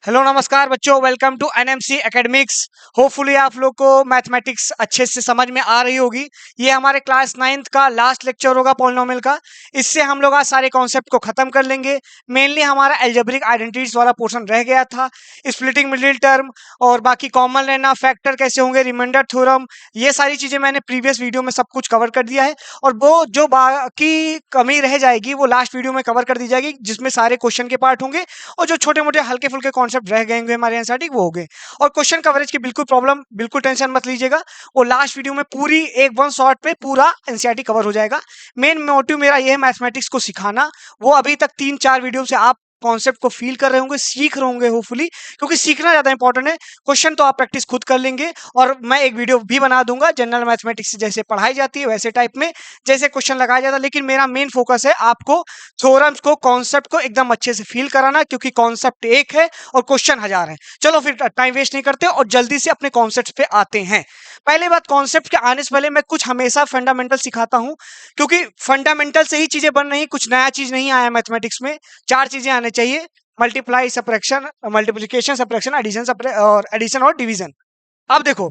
Hello नमस्कार बच्चों, welcome to NMC academics. Hopefully आप लोग को मैथमेटिक्स अच्छे से समझ में आ रही होगी। ये हमारे क्लास 9th का लास्ट लेक्चर होगा पॉलिनोमियल का। इससे हम लोग आज सारे कॉन्सेप्ट को खत्म कर लेंगे। मेनली हमारा एल्जेब्रिक आइडेंटिटीज वाला पोर्शन रह गया था, स्प्लिटिंग मिडिल टर्म और बाकी कॉमन लेना, फैक्टर कैसे होंगे, रिमाइंडर थ्योरम, ये सारी चीजें मैंने प्रीवियस वीडियो में सब कुछ कवर कर दिया है। और वो जो बाकी कमी रह जाएगी वो लास्ट वीडियो में कवर कर दी जाएगी, जिसमें सारे क्वेश्चन के पार्ट होंगे और जो छोटे मोटे हल्के फुल्के कॉन्सेप्ट रह गए होंगे हमारे एनसीईआरटी वो हो गए। और क्वेश्चन कवरेज की बिल्कुल टेंशन मत लीजिएगा, वो लास्ट वीडियो में पूरी एक वन शॉट पे पूरा एनसीईआरटी कवर हो जाएगा। मेन मोटिव मेरा ये है मैथमेटिक्स को सिखाना। वो अभी तक 3-4 वीडियो से आप कॉन्सेप्ट को फील कर रहे होंगे, सीख रहे होंगे होपफुली, क्योंकि सीखना ज्यादा इंपॉर्टेंट है। क्वेश्चन तो आप प्रैक्टिस खुद कर लेंगे और मैं एक वीडियो भी बना दूंगा जनरल मैथमेटिक्स जैसे पढ़ाई जाती है वैसे टाइप में, जैसे क्वेश्चन लगाया जाता है। लेकिन मेरा मेन फोकस है आपको थ्योरम्स को, कॉन्सेप्ट को एकदम अच्छे से फील कराना, क्योंकि कॉन्सेप्ट एक है और क्वेश्चन 1000 है। चलो फिर टाइम वेस्ट नहीं करते और जल्दी से अपने कॉन्सेप्ट पे आते हैं। पहले बात, कॉन्सेप्ट के आने से पहले मैं कुछ हमेशा फंडामेंटल सिखाता हूं, क्योंकि फंडामेंटल से ही चीजें बन रही, कुछ नया चीज नहीं आया मैथमेटिक्स में। 4 चीजें आने चाहिए: multiply, subtraction, multiplication, subtraction, addition और डिवीजन। अब देखो,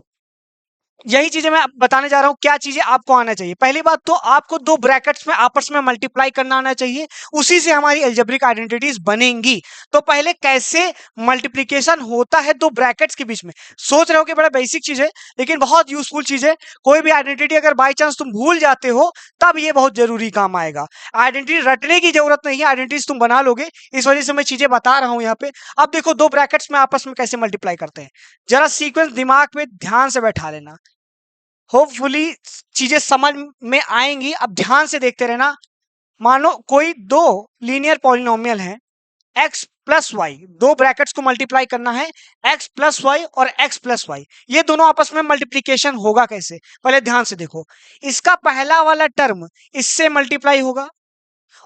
यही चीजें मैं बताने जा रहा हूं, क्या चीजें आपको आना चाहिए। पहली बात तो आपको दो ब्रैकेट्स में आपस में मल्टीप्लाई करना आना चाहिए, उसी से हमारी अलजेब्रिक आइडेंटिटीज बनेंगी। तो पहले कैसे मल्टीप्लिकेशन होता है दो ब्रैकेट्स के बीच में, सोच रहे हो कि बड़ा बेसिक चीज है, लेकिन बहुत यूजफुल चीज है। कोई भी आइडेंटिटी अगर बाई चांस तुम भूल जाते हो तब ये बहुत जरूरी काम आएगा। आइडेंटिटी रटने की जरूरत नहीं है, आइडेंटिटीज तुम बना लोगे। इस वजह से मैं चीजें बता रहा हूं यहाँ पे। अब देखो, दो ब्रैकेट्स में आपस में कैसे मल्टीप्लाई करते हैं, जरा सीक्वेंस दिमाग में ध्यान से बैठा लेना। होपफुली चीजें समझ में आएंगी, अब ध्यान से देखते रहना। मानो कोई दो लीनियर पॉलिनोमियल है, x प्लस वाई, दो ब्रैकेट्स को मल्टीप्लाई करना है, x प्लस वाई और x प्लस वाई। ये दोनों आपस में मल्टीप्लीकेशन होगा कैसे, पहले ध्यान से देखो। इसका पहला वाला टर्म इससे मल्टीप्लाई होगा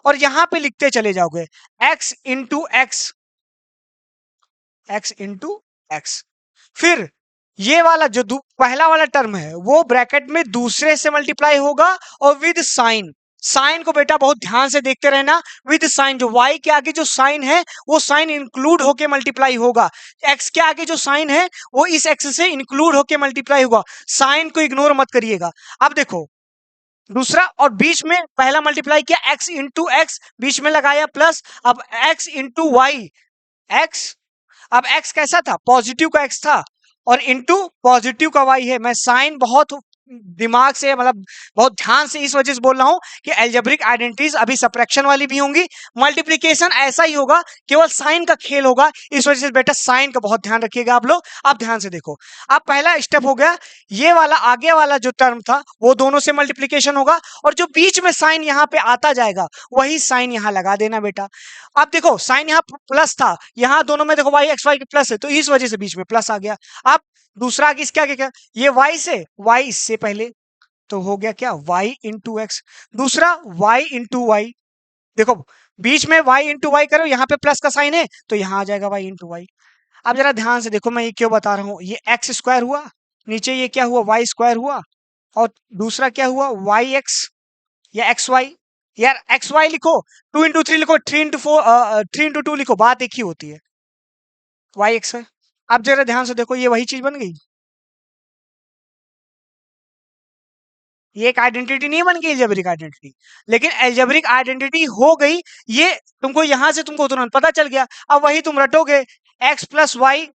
और यहां पे लिखते चले जाओगे x into x, x into x. फिर ये वाला जो पहला वाला टर्म है वो ब्रैकेट में दूसरे से मल्टीप्लाई होगा और विद साइन। साइन को बेटा बहुत ध्यान से देखते रहना, विद साइन। जो y के आगे जो साइन है वो साइन इंक्लूड होके मल्टीप्लाई होगा, x के आगे जो साइन है वो इस x से इंक्लूड होके मल्टीप्लाई होगा। साइन को इग्नोर मत करिएगा। अब देखो दूसरा, और बीच में पहला मल्टीप्लाई किया x इंटू एक्स, बीच में लगाया प्लस, अब x इंटू वाई, x, अब x कैसा था, पॉजिटिव का x था और इंटू पॉजिटिव का y है। मैं साइन बहुत दिमाग से, मतलब बहुत ध्यान से इस वजह से बोल रहा हूं कि अलजेब्रिक आइडेंटिटीज अभी सब्ट्रैक्शन वाली भी होंगी, मल्टीप्लिकेशन ऐसा ही होगा, केवल साइन का खेल होगा। इस वजह से बेटा साइन का बहुत ध्यान रखिएगा आप लोग। अब ध्यान से देखो, अब पहला स्टेप हो गया, ये वाला आगे वाला जो टर्म था वो दोनों से मल्टीप्लिकेशन होगा और जो बीच में साइन यहाँ पे आता जाएगा वही साइन यहाँ लगा देना बेटा। अब देखो साइन यहाँ प्लस था, यहाँ दोनों में देखो वाई एक्स वाई प्लस है, तो इस वजह से बीच में प्लस आ गया। अब दूसरा किस क्या क्या, ये y से, y इससे पहले, तो हो गया क्या, y इंटू एक्स। दूसरा y इंटू वाई, देखो बीच में y इंटू वाई करो, यहाँ पे प्लस का साइन है तो यहाँ आ जाएगा y इंटू वाई। अब जरा ध्यान से देखो, मैं ये क्यों बता रहा हूँ, ये एक्स स्क्वायर हुआ, नीचे ये क्या हुआ, वाई स्क्वायर हुआ, और दूसरा क्या हुआ, वाई एक्स या एक्स वाई। यार एक्स वाई लिखो, 2 इंटू 3 लिखो, 3 इंटू 4, 3 इंटू 2 लिखो, बात एक ही होती है, वाई एक्स है। अब जरा ध्यान से देखो, ये वही चीज बन गई, ये एक आइडेंटिटी नहीं बन गई अलजेब्रिक आइडेंटिटी, लेकिन अलजेब्रिक आइडेंटिटी हो गई। ये तुमको यहां से तुमको तुरंत पता चल गया। अब वही तुम रटोगे, X plus Y,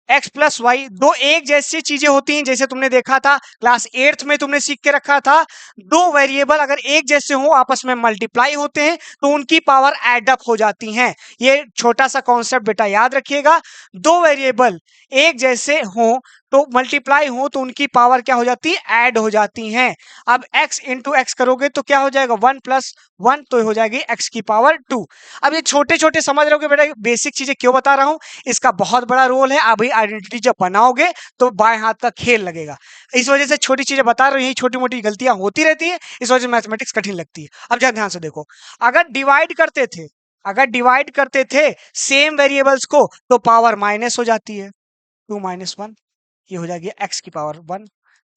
x plus Y, दो एक जैसी चीजें होती हैं, जैसे तुमने देखा था क्लास 8th में, तुमने सीख के रखा था, दो वेरिएबल अगर एक जैसे हो आपस में मल्टीप्लाई होते हैं तो उनकी पावर एड अप हो जाती हैं। ये छोटा सा कॉन्सेप्ट बेटा याद रखिएगा, दो वेरिएबल एक जैसे हो तो मल्टीप्लाई हो तो उनकी पावर क्या हो जाती है, ऐड हो जाती हैं। अब x इंटू एक्स करोगे तो क्या हो जाएगा, 1 प्लस 1, तो हो जाएगी x की पावर 2। अब ये छोटे छोटे समझ रहे हो बेटा, बेसिक चीजें क्यों बता रहा हूं, इसका बहुत बड़ा रोल है। अभी आइडेंटिटी जब बनाओगे तो बाएं हाथ का खेल लगेगा, इस वजह से छोटी चीजें बता रहा हूं, यही छोटी मोटी गलतियां होती रहती है, इस वजह से मैथमेटिक्स कठिन लगती है। अब ध्यान से देखो, अगर डिवाइड करते थे, अगर डिवाइड करते थे सेम वेरिएबल्स को तो पावर माइनस हो जाती है, 2 माइनस 1, ये हो जाएगी x की पावर 1।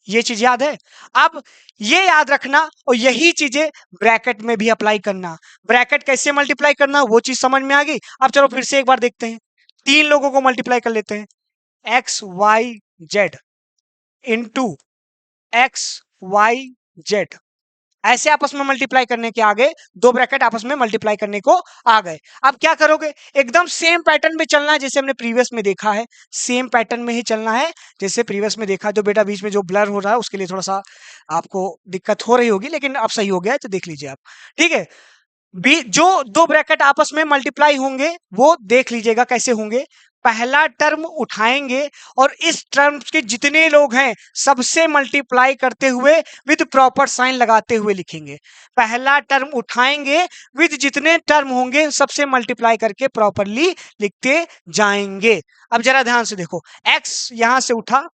ये चीज याद है। अब ये याद रखना और यही चीजें ब्रैकेट में भी अप्लाई करना। ब्रैकेट कैसे मल्टीप्लाई करना वो चीज समझ में आ गई। अब चलो फिर से एक बार देखते हैं, तीन लोगों को मल्टीप्लाई कर लेते हैं, X Y Z into X Y Z, ऐसे आपस में मल्टीप्लाई करने के आगे दो ब्रैकेट आपस में मल्टीप्लाई करने को आ गए। अब क्या करोगे, एकदम सेम पैटर्न में चलना है जैसे हमने प्रीवियस में देखा है, सेम पैटर्न में ही चलना है जैसे प्रीवियस में देखा। जो बेटा बीच में जो ब्लर हो रहा है उसके लिए थोड़ा सा आपको दिक्कत हो रही होगी, लेकिन अब सही हो गया है तो देख लीजिए आप, ठीक है। जो दो ब्रैकेट आपस में मल्टीप्लाई होंगे वो देख लीजिएगा कैसे होंगे। पहला टर्म उठाएंगे और इस टर्म के जितने लोग हैं सबसे मल्टीप्लाई करते हुए विद प्रॉपर साइन लगाते हुए लिखेंगे। पहला टर्म उठाएंगे, विद जितने टर्म होंगे सबसे मल्टीप्लाई करके प्रॉपरली लिखते जाएंगे। अब जरा ध्यान से देखो, x यहां से उठा,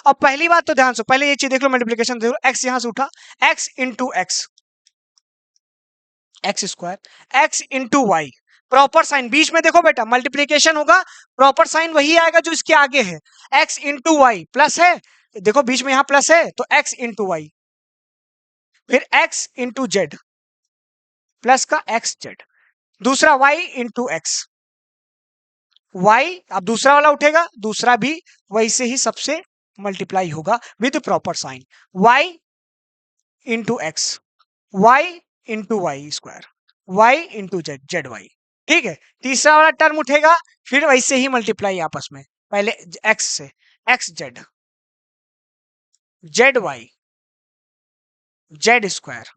और पहली बात तो ध्यान से पहले ये चीज देख लो, मल्टीप्लीकेशन देखो, x यहां से उठा, x into x, X square, X into Y, proper sign बीच में देखो बेटा, मल्टीप्लीकेशन होगा प्रॉपर साइन वही आएगा जो इसके आगे है, एक्स इंटू वाई, प्लस है, देखो बीच में यहां प्लस है तो एक्स इंटू वाई, फिर एक्स इंटू जेड, प्लस का एक्स जेड, दूसरा वाई इंटू एक्स, वाई अब दूसरा वाला उठेगा, दूसरा भी वैसे ही सबसे मल्टीप्लाई होगा with proper sign, Y into X, Y into Y square, Y into Z, Z Y, ठीक है। तीसरा वाला टर्म उठेगा, फिर वैसे ही मल्टीप्लाई आपस में, पहले एक्स से, X Z, Z Y, Z square.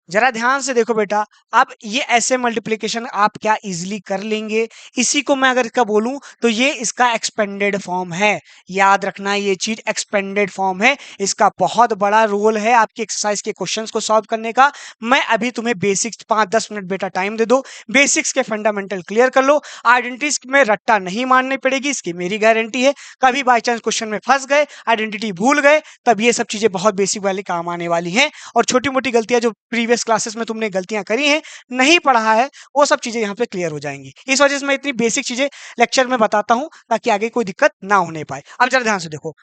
जरा ध्यान से देखो बेटा, अब ये ऐसे मल्टीप्लिकेशन आप क्या इजीली कर लेंगे। इसी को मैं अगर क्या बोलूं तो ये इसका एक्सपेंडेड फॉर्म है, याद रखना ये चीज एक्सपेंडेड फॉर्म है। इसका बहुत बड़ा रोल है आपकी एक्सरसाइज के क्वेश्चंस को सॉल्व करने का। मैं अभी तुम्हें बेसिक्स 5-10 मिनट बेटा टाइम दे दो, बेसिक्स के फंडामेंटल क्लियर कर लो, आइडेंटिटीज में रट्टा नहीं मारनी पड़ेगी, इसकी मेरी गारंटी है। कभी बाई चांस क्वेश्चन में फंस गए, आइडेंटिटी भूल गए, तब ये सब चीजें बहुत बेसिक वाले काम आने वाली हैं। और छोटी मोटी गलतियां जो प्रीवियस क्लासेस में तुमने गलतियां करी हैं, नहीं पढ़ा है, वो सब चीजें यहाँ पे क्लियर हो जाएंगी। इस वजह से मैं इतनी बेसिक चीजें लेक्चर में बताता हूं ताकि आगे कोई दिक्कत ना होने पाए। अब जरा ध्यान से देखो,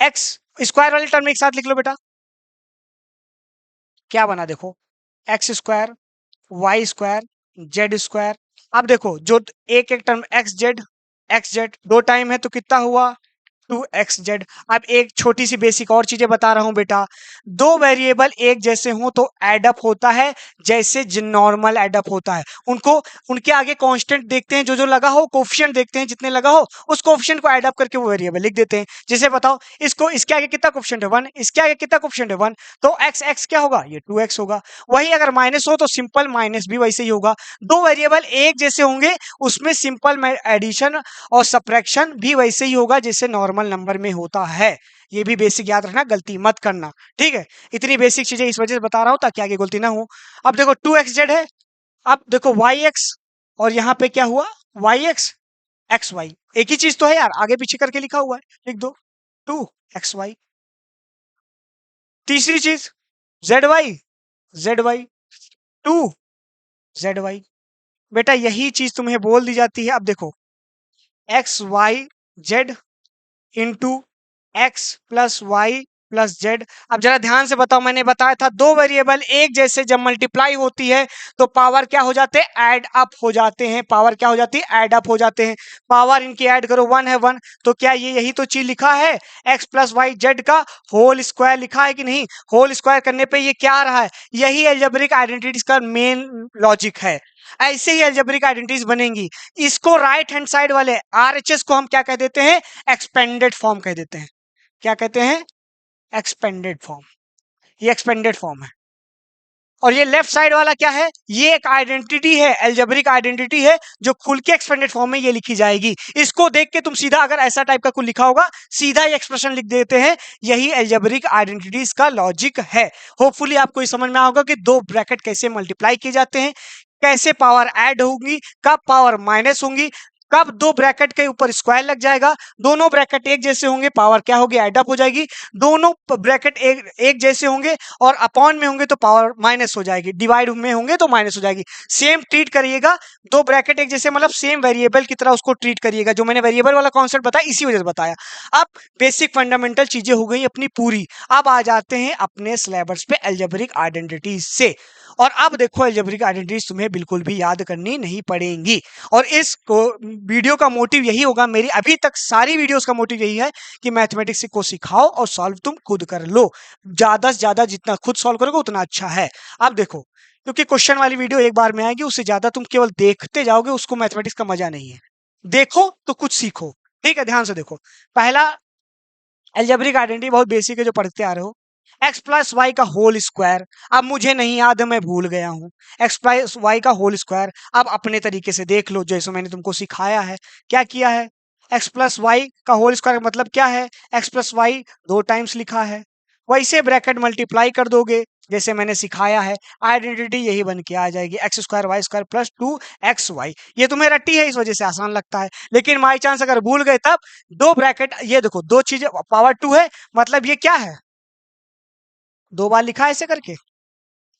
एक्स स्क्वायर वाले टर्म एक साथ लिख लो बेटा, क्या बना देखो, X square, Y square, Z square. अब देखो जो एक एक टर्म एक्स जेड दो टाइम है तो कितना हुआ, 2xz। अब एक छोटी सी बेसिक और चीजें बता रहा हूं बेटा, दो वेरिएबल एक जैसे हो तो एडअप होता है, जैसे नॉर्मल एडअप होता है। उनको उनके आगे कांस्टेंट देखते हैं, जो जो लगा हो कोफिशिएंट देखते हैं, जितने लगा हो उस कोफिशिएंट को एडअप करके वो वेरिएबल लिख देते हैं। जैसे बताओ, इसको इसके आगे कितना कोफिशिएंट है 1, इसके आगे कितना कोफिशिएंट है 1, तो एक्स एक्स क्या होगा, ये 2x होगा। वही अगर माइनस हो तो सिंपल माइनस भी वैसे ही होगा। दो वेरिएबल एक जैसे होंगे उसमें सिंपल एडिशन और सब्ट्रैक्शन भी वैसे ही होगा जैसे नॉर्मल नंबर में होता है। ये भी बेसिक याद रखना, गलती मत करना, ठीक है। इतनी बेसिक चीजें इस वजह से बता रहा हूं ताकि आगे गलती ना हो। अब देखो 2xz है, अब देखो yx, और यहाँ पे क्या हुआ yx, xy, एक ही चीज तो है यार, आगे पीछे करके लिखा हुआ है, लिख दो 2xy। तीसरी चीज zy 2zy, बेटा यही चीज तुम्हें बोल दी जाती है। अब देखो X Y Z into X plus Y plus Z. अब जरा ध्यान से बताओ, मैंने बताया था दो वेरिएबल एक जैसे जब मल्टीप्लाई होती है तो पावर क्या हो जाते हैं, ऐड अप हो जाते हैं। पावर क्या हो जाती है, ऐड अप हो जाते हैं। पावर इनकी ऐड करो 1 है 1, तो क्या ये यही तो चीज लिखा है, एक्स प्लस वाई जेड का होल स्क्वायर लिखा है कि नहीं। होल स्क्वायर करने पे ये क्या आ रहा है, यही अलजेब्रिक आइडेंटिटीज का मेन लॉजिक है। ऐसे ही अलजेब्रिक आइडेंटिटीज बनेंगी। इसको राइट हैंड साइड वाले आरएचएस को हम क्या कह देते हैं, एक्सपेंडेड फॉर्म कह देते हैं। क्या कहते हैं, एक्सपेंडेड फॉर्म। ये एक्सपेंडेड फॉर्म है। और ये लेफ्ट साइड वाला क्या है, ये एक आइडेंटिटी है, अलजेब्रिक आइडेंटिटी है जो खुल के एक्सपेंडेड फॉर्म में ये लिखी जाएगी। इसको देख के तुम सीधा अगर ऐसा टाइप का कुछ लिखा होगा सीधा ये एक्सप्रेशन लिख देते हैं। यही अलजेब्रिक आइडेंटिटीज का लॉजिक है। होपफुली आपको ये समझ में आएगा कि दो ब्रैकेट कैसे मल्टीप्लाई किए जाते हैं, कैसे पावर ऐड होगी, कब पावर माइनस होंगी, कब दो ब्रैकेट के ऊपर स्क्वायर लग जाएगा, दोनों ब्रैकेट एक जैसे होंगे पावर क्या होगी, ऐड अप हो जाएगी। दोनों ब्रैकेट एक जैसे होंगे और अपॉन में होंगे तो पावर माइनस हो जाएगी, डिवाइड में होंगे तो माइनस हो जाएगी। सेम ट्रीट करिएगा, दो ब्रैकेट एक जैसे मतलब सेम वेरिएबल की तरह उसको ट्रीट करिएगा। जो मैंने वेरिएबल वाला कॉन्सेप्ट बताया इसी वजह से बताया। अब बेसिक फंडामेंटल चीजें हो गई अपनी पूरी। अब आ जाते हैं अपने सिलेबस पे अलजेब्रिक आइडेंटिटीज से। और अब देखो अलजेब्रिक आइडेंटिटीज तुम्हें बिल्कुल भी याद करनी नहीं पड़ेंगी। और इसको वीडियो का मोटिव यही होगा, मेरी अभी तक सारी वीडियोस का मोटिव यही है कि मैथमेटिक्स को सिखाओ और सॉल्व तुम खुद कर लो। ज्यादा से ज्यादा जितना खुद सॉल्व करोगे उतना अच्छा है। अब देखो, क्योंकि क्वेश्चन वाली वीडियो एक बार में आएगी, उससे ज्यादा तुम केवल देखते जाओगे, उसको मैथमेटिक्स का मजा नहीं है। देखो तो कुछ सीखो। ठीक है, ध्यान से देखो। पहला अलजेब्रिक आइडेंटिटी बहुत बेसिक है जो पढ़ते आ रहे हो। एक्स प्लस वाई का होल स्क्वायर, अब मुझे नहीं याद है, मैं भूल गया हूँ। एक्स प्लस वाई का होल स्क्वायर, अब अपने तरीके से देख लो जैसे मैंने तुमको सिखाया है। क्या किया है? एक्स प्लस वाई का होल स्क्वायर मतलब क्या है? एक्स प्लस वाई 2 टाइम्स लिखा है, वैसे ब्रैकेट मल्टीप्लाई कर दोगे जैसे मैंने सिखाया है, आइडेंटिटी यही बन के आ जाएगी, X square Y square plus 2xy। ये तुम्हें रट्टी है, इस वजह से आसान लगता है, लेकिन बाई चांस अगर भूल गए तब दो ब्रैकेट, ये देखो दो चीजें, पावर 2 है मतलब ये क्या है, 2 बार लिखा है ऐसे करके।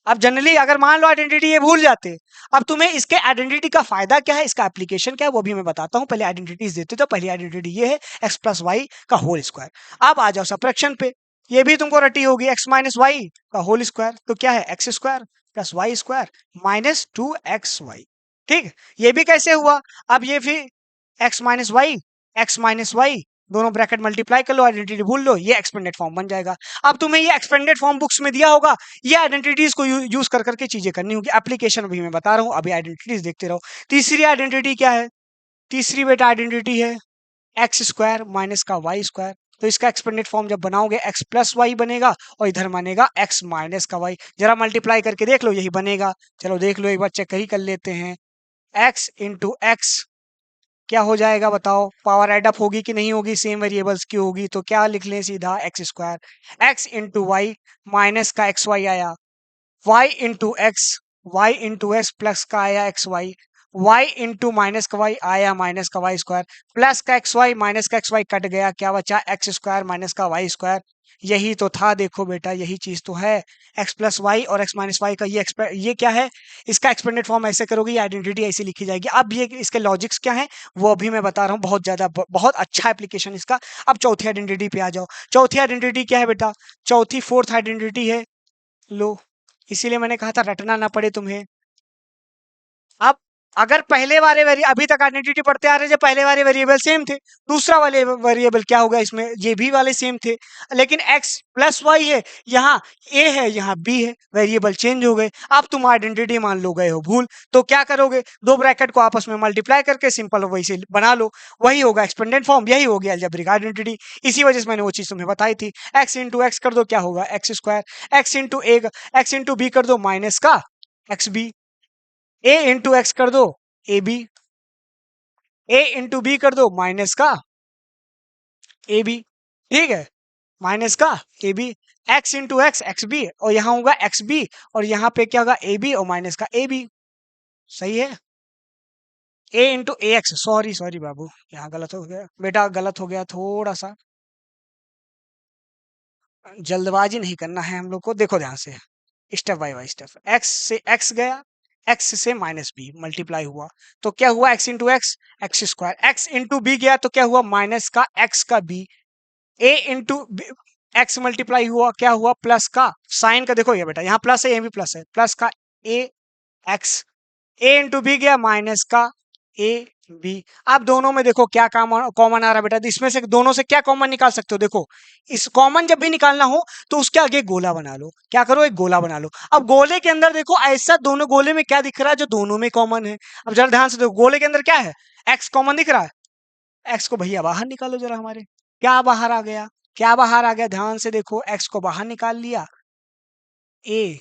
अब जनरली अगर मान लो आइडेंटिटी ये भूल जाते, अब तुम्हें इसके आइडेंटिटी का फायदा क्या है, इसका एप्लीकेशन क्या है, वो भी मैं बताता हूं। पहले आइडेंटिटीज देते, तो पहली आइडेंटिटी ये है एक्स प्लस वाई का होल स्क्वायर। अब आ जाओ सब्ट्रैक्शन पे, ये भी तुमको रटी होगी, एक्स माइनस वाई का होल स्क्वायर तो क्या है, X square plus Y square minus 2xy। ठीक, ये भी कैसे हुआ, अब ये फिर एक्स माइनस वाई दोनों ब्रैकेट मल्टीप्लाई कर लो, आइडेंटिटी भूल लो, ये एक्सपेंडेड फॉर्म बन जाएगा। अब तुम्हें ये एक्सपेंडेड फॉर्म बुक्स में दिया होगा, ये आइडेंटिटीज को यूज कर करके चीजें करनी होगी। एप्लीकेशन अभी मैं बता रहा हूं, अभी आइडेंटिटीज देखते रहो। तीसरी आइडेंटिटी क्या है? तीसरी बेटा आइडेंटिटी है एक्स स्क्वायर माइनस का वाई स्क्वायर। तो इसका एक्सपेंडेड फॉर्म जब बनाओगे एक्स प्लस वाई बनेगा और इधर बनेगा एक्स माइनस का वाई। जरा मल्टीप्लाई करके देख लो, यही बनेगा। चलो देख लो, एक बार चेक ही कर लेते हैं। एक्स इंटू एक्स क्या हो जाएगा बताओ, पावर एड अप होगी कि नहीं होगी, सेम वेरिएबल्स की होगी, तो क्या लिख लें सीधा, X square X into Y minus का एक्स वाई आया, वाई इंटू एक्स प्लस का आया एक्स वाई इंटू माइनस का वाई आया माइनस का वाई स्क्वायर, प्लस का एक्स वाई माइनस का एक्स वाई कट गया, क्या बचा एक्स स्क्वायर माइनस का वाई स्क्वायर। यही तो था, देखो बेटा यही चीज तो है, एक्स प्लस वाई और एक्स माइनस वाई का ये क्या है, इसका एक्सपेंडेड फॉर्म ऐसे करोगे, ये आइडेंटिटी ऐसे लिखी जाएगी। अब ये इसके लॉजिक्स क्या है वो अभी मैं बता रहा हूँ, बहुत ज्यादा बहुत अच्छा एप्लीकेशन इसका। अब चौथी आइडेंटिटी पे आ जाओ। चौथी आइडेंटिटी क्या है बेटा? चौथी फोर्थ आइडेंटिटी है, लो, इसीलिए मैंने कहा था रटना ना पड़े तुम्हें। अब अगर पहले वाले अभी तक आइडेंटिटी पढ़ते आ रहे थे, पहले वाले वेरिएबल सेम थे, दूसरा वाले वेरिएबल क्या होगा इसमें, ये भी वाले सेम थे, लेकिन x प्लस वाई है, यहाँ a है यहाँ b है, वेरिएबल चेंज हो गए। अब तुम आइडेंटिटी मान लो गए हो भूल, तो क्या करोगे, दो ब्रैकेट को आपस में मल्टीप्लाई करके सिंपल वैसे बना लो, वही होगा एक्सपेंडेड फॉर्म, यही होगी अलजेब्रिक आइडेंटिटी। इसी वजह से मैंने वो चीज तुम्हें बताई थी। एक्स इंटू एक्स कर दो, क्या होगा X square, X into B कर दो माइनस का X B, A into X कर दो A B, A into B कर दो माइनस का ए बी। ठीक है, माइनस का A B, X into x X B, और यहाँ होगा एक्स बी, और यहाँ पे क्या होगा ए बी और माइनस का ए बी। सही है, A into A X, sorry sorry बाबू, यहाँ गलत हो गया बेटा, गलत हो गया थोड़ा सा, जल्दबाजी नहीं करना है हम लोग को, देखो ध्यान से, step by by step. X से एक्स गया, एक्स से माइनस बी मल्टीप्लाई हुआ, तो क्या हुआ X into x X square, X into B गया तो क्या हुआ माइनस का एक्स का B, A into X multiply हुआ, क्या हुआ प्लस का साइन का, देखो ये बेटा यहाँ प्लस है, ये भी प्लस है, प्लस का ए एक्स, ए इंटू बी गया माइनस का ए बी। अब दोनों में देखो क्या कॉमन आ रहा है बेटा, तो इसमें से दोनों से क्या कॉमन निकाल सकते हो, देखो इस कॉमन जब भी निकालना हो तो उसके आगे गोला बना लो, क्या करो एक गोला बना लो। अब गोले के अंदर देखो ऐसा, दोनों गोले में क्या दिख रहा है जो दोनों में कॉमन है, अब जरा ध्यान से देखो, गोले के अंदर क्या है, एक्स कॉमन दिख रहा है, एक्स को भैया बाहर निकालो जरा हमारे, क्या बाहर आ गया, क्या बाहर आ गया, ध्यान से देखो, एक्स को बाहर निकाल लिया, ए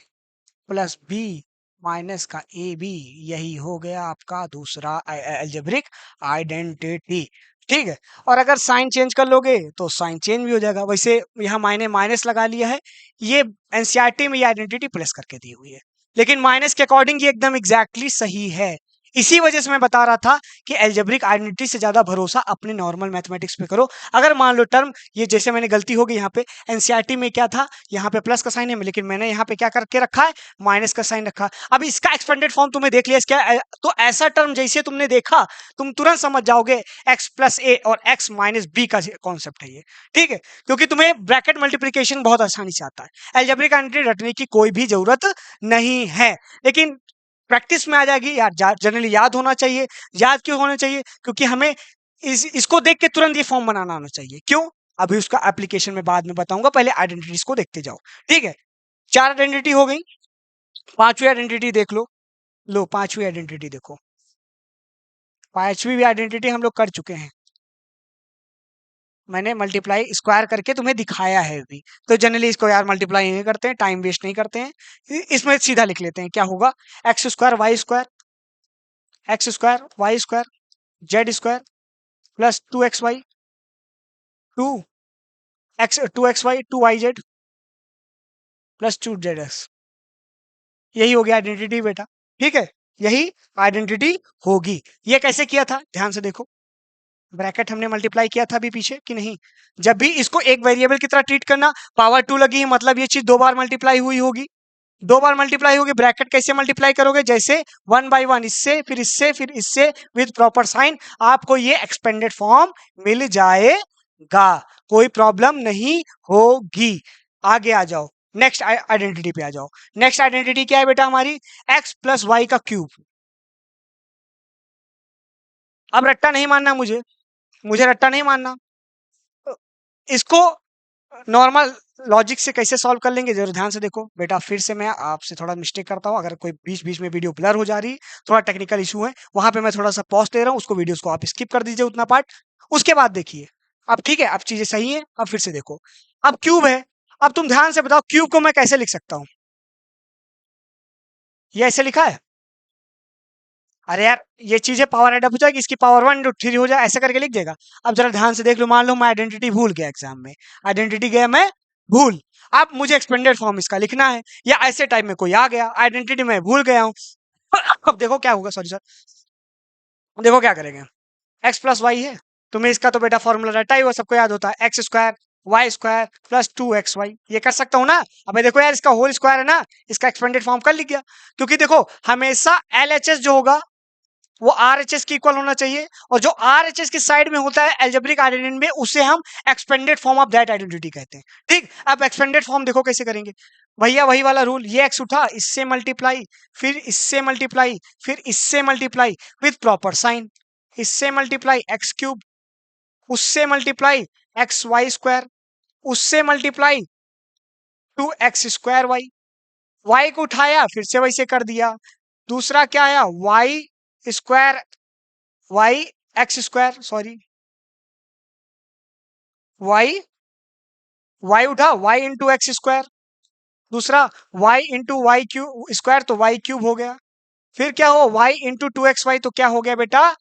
प्लस बी माइनस का ए बी, यही हो गया आपका दूसरा अलजेब्रिक आइडेंटिटी। ठीक है, और अगर साइन चेंज कर लोगे तो साइन चेंज भी हो जाएगा। वैसे यहाँ मैंने माइनस लगा लिया है, ये एनसीईआरटी में ये आइडेंटिटी प्लेस करके दी हुई है, लेकिन माइनस के अकॉर्डिंग ये एकदम एग्जैक्टली सही है। इसी वजह से मैं बता रहा था कि एल्जेब्रिक आइडेंटिटी से ज्यादा भरोसा अपने नॉर्मल मैथमेटिक्स पे करो। अगर मान लो टर्म ये, जैसे मैंने गलती हो गई यहाँ पे, एनसीईआरटी में क्या था, यहाँ पे प्लस का साइन है, लेकिन मैंने यहाँ पे क्या करके रखा है, माइनस का साइन रखा। अब इसका एक्सपेंडेड फॉर्म तुमने देख लिया इसका, तो ऐसा टर्म जैसे तुमने देखा तुम तुरंत समझ जाओगे एक्स प्लस ए और एक्स माइनस बी का कॉन्सेप्ट है ये। ठीक है, क्योंकि तुम्हें ब्रैकेट मल्टीप्लीकेशन बहुत आसानी से आता है, एल्जेब्रिक आइडेंटिटी रटने की कोई भी जरूरत नहीं है। लेकिन प्रैक्टिस में आ जाएगी यार, जनरली याद होना चाहिए। याद क्यों होना चाहिए? क्योंकि हमें इसको देख के तुरंत ये फॉर्म बनाना आना चाहिए। क्यों? अभी उसका एप्लीकेशन में बाद में बताऊंगा, पहले आइडेंटिटीज को देखते जाओ। ठीक है, 4 आइडेंटिटी हो गई, 5वीं आइडेंटिटी देख लो। लो 5वीं आइडेंटिटी देखो, 5वीं भी आइडेंटिटी हम लोग कर चुके हैं, मैंने मल्टीप्लाई स्क्वायर करके तुम्हें दिखाया है अभी। तो जनरली इसको यार मल्टीप्लाई नहीं करते हैं, टाइम वेस्ट नहीं करते हैं, इसमें सीधा लिख लेते हैं। क्या होगा? X square Y square, x square Y square Z square plus 2xy, 2x 2yz plus 2zx। यही हो गया आइडेंटिटी बेटा। ठीक है, यही आइडेंटिटी होगी। ये कैसे किया था ध्यान से देखो, ब्रैकेट हमने मल्टीप्लाई किया था अभी पीछे कि नहीं? जब भी इसको एक वेरिएबल की तरह ट्रीट करना, पावर 2 लगी है मतलब ये चीज 2 बार मल्टीप्लाई हुई होगी, 2 बार मल्टीप्लाई होगी। ब्रैकेट कैसे मल्टीप्लाई करोगे? जैसे 1 बाई 1, इससे फिर इससे फिर इससे, विद प्रॉपर साइन आपको ये एक्सपेंडेड फॉर्म मिल जाएगा, कोई प्रॉब्लम नहीं होगी। आगे आ जाओ, नेक्स्ट आइडेंटिटी पे आ जाओ। नेक्स्ट आइडेंटिटी क्या है बेटा हमारी? एक्स प्लस वाई का क्यूब। अब रट्टा नहीं मानना मुझे रट्टा नहीं मानना। इसको नॉर्मल लॉजिक से कैसे सॉल्व कर लेंगे जरूर ध्यान से देखो बेटा। फिर से मैं आपसे थोड़ा मिस्टेक करता हूँ, अगर कोई बीच बीच में वीडियो ब्लर हो जा रही, थोड़ा टेक्निकल इशू है, वहां पे मैं थोड़ा सा पॉज दे रहा हूँ, उसको वीडियोस को आप स्किप कर दीजिए उतना पार्ट, उसके बाद देखिए। अब ठीक है, अब चीजें सही है। अब फिर से देखो, अब क्यूब है। अब तुम ध्यान से बताओ क्यूब को मैं कैसे लिख सकता हूँ? ये ऐसे लिखा है? अरे यार ये चीजें पावर एडअप हो जाएगी, इसकी पावर 1 हो जाए, ऐसे करके लिख देगा। अब जरा ध्यान से देख लो, मान लो मैं आइडेंटिटी भूल गया एग्जाम में, आइडेंटिटी गया मैं भूल, अब मुझे एक्सपेंडेड फॉर्म इसका लिखना है, या ऐसे टाइप में कोई आ गया, आइडेंटिटी मैं भूल गया हूं। अब देखो क्या होगा, सॉरी सर, देखो क्या करेंगे। एक्स प्लस वाई है, तुम्हें इसका तो बेटा फॉर्मूला रटा ही हुआ, सबको याद होता है, X square Y square plus 2xy। ये कर सकता हूँ ना? अब देखो यार, इसका होल स्क्वायर है ना, इसका एक्सपेंडेड फॉर्म कर लिख गया। क्योंकि देखो हमेशा एलएचएस जो होगा वो आरएचएस की इक्वल होना चाहिए, और जो आरएचएस की साइड में होता है एल्जेब्रिक आइडेंटिटी में, उसे हम expanded form of that identity कहते हैं। ठीक, अब एक्सपेंडेड फॉर्म देखो कैसे करेंगे भैया, वही वाला रूल, ये एक्स उठा, इससे मल्टीप्लाई, फिर इससे मल्टीप्लाई, फिर इससे मल्टीप्लाई विद प्रॉपर साइन, इससे मल्टीप्लाई एक्स क्यूब, उससे मल्टीप्लाई एक्स वाई स्क्वायर, उससे multiply 2x square Y, Y को उठाया फिर से वैसे कर दिया। दूसरा क्या आया? Y square Y X square, sorry Y, Y उठा वाई इंटू एक्स स्क्वायर, दूसरा Y into Y cube square, तो वाई क्यूब हो गया। फिर क्या हो? वाई इंटू 2xy, तो क्या हो गया बेटा?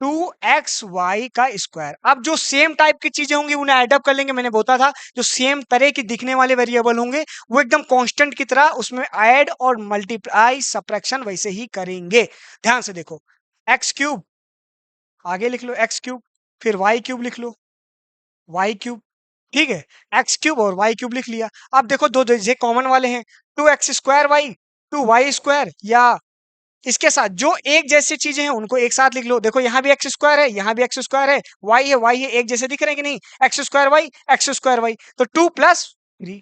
2xy का स्क्वायर। अब जो सेम टाइप की चीजें होंगी उन्हें एडअप कर लेंगे। मैंने बोला था जो सेम तरह की दिखने वाले वेरिएबल होंगे वो एकदम कांस्टेंट की तरह उसमें ऐड और मल्टीप्लाई सब्ट्रैक्शन वैसे ही करेंगे। ध्यान से देखो, एक्स क्यूब आगे लिख लो, एक्स क्यूब, फिर वाई क्यूब लिख लो, वाई क्यूब। ठीक है, एक्स क्यूब और वाई क्यूब लिख लिया। अब देखो दो ये कॉमन वाले हैं, 2x square Y, 2y square, या इसके साथ जो एक जैसी चीजें हैं उनको एक साथ लिख लो। देखो यहाँ भी एक्स स्क्वायर है, यहाँ भी एक्स स्क्वायर है, वाई है, एक जैसे दिख रहे हैं कि नहीं? X square Y, X square Y, तो 2+3,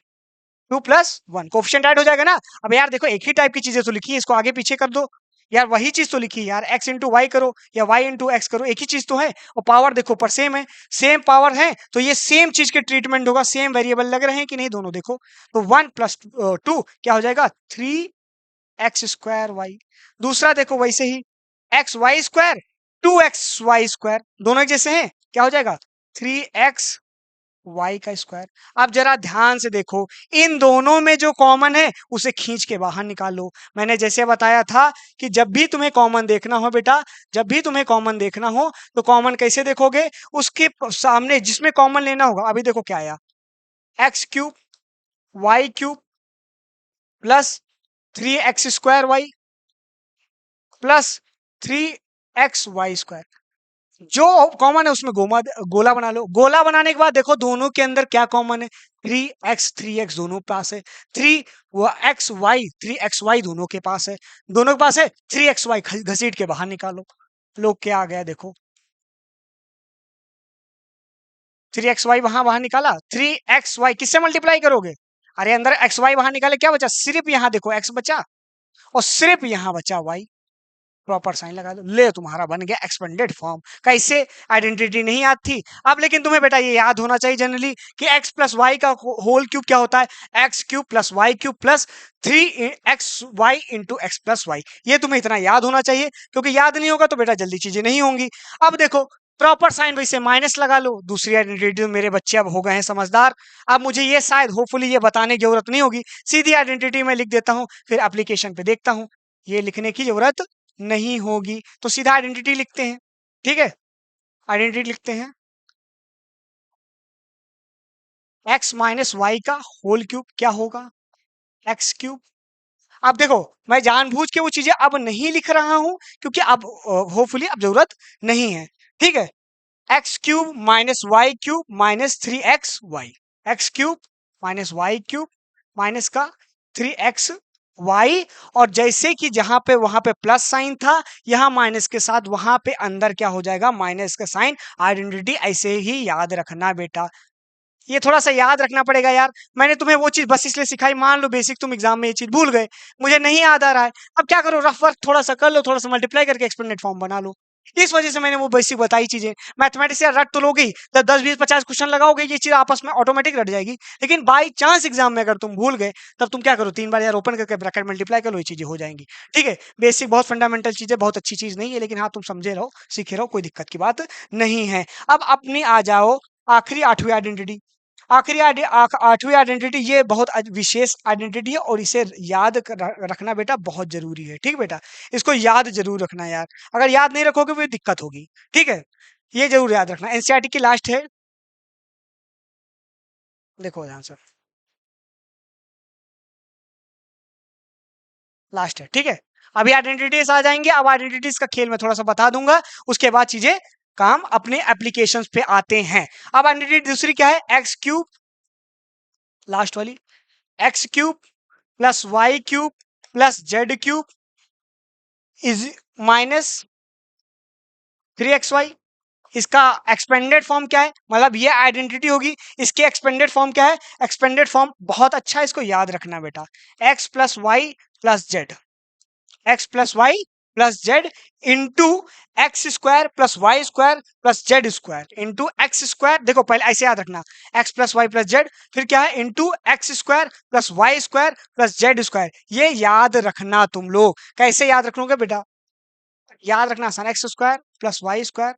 2+1 कोफिशिएंट ऐड हो जाएगा ना। अब यार देखो एक ही टाइप की चीजें तो लिखी है, इसको आगे पीछे कर दो यार, वही चीज तो लिखी है यार, x इंटू वाई करो या y इंटू एक्स करो, एक ही चीज तो है, और पावर देखो पर सेम है, सेम पावर है, तो ये सेम चीज के ट्रीटमेंट होगा। सेम वेरिएबल लग रहे हैं कि नहीं दोनों? देखो तो 1+2 क्या हो जाएगा? 3x square Y. दूसरा देखो वैसे ही, X Y square 2xy square, दोनों एक जैसे हैं, क्या हो जाएगा? 3x का स्क्वायर। अब जरा ध्यान से देखो, इन दोनों में जो कॉमन है उसे खींच के बाहर निकालो। मैंने जैसे बताया था कि जब भी तुम्हें कॉमन देखना हो बेटा, जब भी तुम्हें कॉमन देखना हो तो कॉमन कैसे देखोगे? उसके सामने जिसमें कॉमन लेना होगा, अभी देखो क्या आया, X cube Y cube plus 3x square Y plus 3xy square, जो कॉमन है उसमें गोला बना लो। गोला बनाने के बाद देखो दोनों के अंदर क्या कॉमन है? 3x दोनों पास है, 3xy दोनों के पास है, दोनों के पास है 3xy, घसीट के बाहर निकालो। लोग क्या आ गया देखो, 3xy वहां बाहर निकाला, 3xy किससे मल्टीप्लाई करोगे? अरे अंदर xy बाहर निकाले, क्या बचा? सिर्फ यहाँ देखो x बचा, और सिर्फ यहां बचा y, प्रॉपर साइन लगा दो, ले तुम्हारा बन गया एक्सपेंडेड फॉर्म। कैसे? आइडेंटिटी नहीं याद थी अब, लेकिन तुम्हें बेटा ये याद होना चाहिए जनरली कि x प्लस वाई का होल क्यूब क्या होता है, X cube plus Y cube plus 3xy into X plus Y. ये तुम्हें इतना याद होना चाहिए, क्योंकि याद नहीं होगा तो बेटा जल्दी चीजें नहीं होंगी। अब देखो प्रॉपर साइन वैसे माइनस लगा लो, दूसरी आइडेंटिटी मेरे बच्चे अब हो गए हैं समझदार। अब मुझे ये शायद होपफुली ये बताने की जरूरत नहीं होगी, सीधी आइडेंटिटी में लिख देता हूं, फिर एप्लीकेशन पे देखता हूं, ये लिखने की जरूरत नहीं होगी, तो सीधा आइडेंटिटी लिखते हैं। ठीक है, आइडेंटिटी लिखते हैं x माइनस वाई का होल क्यूब क्या होगा, एक्स क्यूब। अब देखो मैं जानबूझ के वो चीजें अब नहीं लिख रहा हूं, क्योंकि अब होपफुली अब जरूरत नहीं है। ठीक है, X cube minus Y cube minus 3xy, X cube minus Y cube minus का 3x y, और जैसे कि जहां पे वहां पे प्लस साइन था, यहां माइनस के साथ वहां पे अंदर क्या हो जाएगा, माइनस का साइन। आइडेंटिटी ऐसे ही याद रखना बेटा, ये थोड़ा सा याद रखना पड़ेगा यार। मैंने तुम्हें वो चीज बस इसलिए सिखाई, मान लो बेसिक तुम एग्जाम में ये चीज भूल गए, मुझे नहीं याद आ रहा है, अब क्या करो, रफ वर्क थोड़ा सा कर लो, थोड़ा सा मल्टीप्लाई करके एक्सपेंडेड फॉर्म बना लो। इस वजह से मैंने वो बेसिक बताई चीजें। मैथमेटिक्स यार रट तो लोगे ही, जब 10 20 50 क्वेश्चन लगाओगे ये चीज आपस में ऑटोमेटिक रट जाएगी, लेकिन बाई चांस एग्जाम में अगर तुम भूल गए, तब तुम क्या करो, 3 बार यार ओपन करके ब्रैकेट मल्टीप्लाई कर लो, ये चीजें हो जाएंगी। ठीक है, बेसिक बहुत फंडामेंटल चीज है, बहुत अच्छी चीज नहीं है, लेकिन हाँ तुम समझे रहो, सीखे रहो, कोई दिक्कत की बात नहीं है। अब अपनी आ जाओ आखिरी 8वीं आइडेंटिटी। आठवीं आइडेंटिटी ये बहुत विशेष आइडेंटिटी है, और इसे याद रखना बेटा बहुत जरूरी है। ठीक बेटा, इसको याद जरूर रखना यार, अगर याद नहीं रखोगे फिर दिक्कत होगी। ठीक है, ये जरूर याद रखना, एनसीईआरटी की लास्ट है, देखो ध्यान से, लास्ट है। ठीक है, अभी आइडेंटिटीज आ जाएंगे, अब आइडेंटिटीज का खेल मैं थोड़ा सा बता दूंगा, उसके बाद चीजें काम अपने एप्लीकेशन पे आते हैं। अब आइडेंटिटी दूसरी क्या है, एक्स क्यूब, लास्ट वाली, X cube plus Y cube plus Z cube is minus 3xy। इसका एक्सपेंडेड फॉर्म क्या है, मतलब ये आइडेंटिटी होगी, इसके एक्सपेंडेड फॉर्म क्या है, एक्सपेंडेड फॉर्म बहुत अच्छा है, इसको याद रखना बेटा, x plus Y plus Z, X plus Y plus Z into X square plus Y square plus Z square into X square. देखो पहले ऐसे याद रखना, X plus Y plus Z, फिर क्या है into X square plus Y square plus Z square. ये याद रखना तुम लोग, कैसे याद रखोगे बेटा, याद रखना आसान, X square plus Y square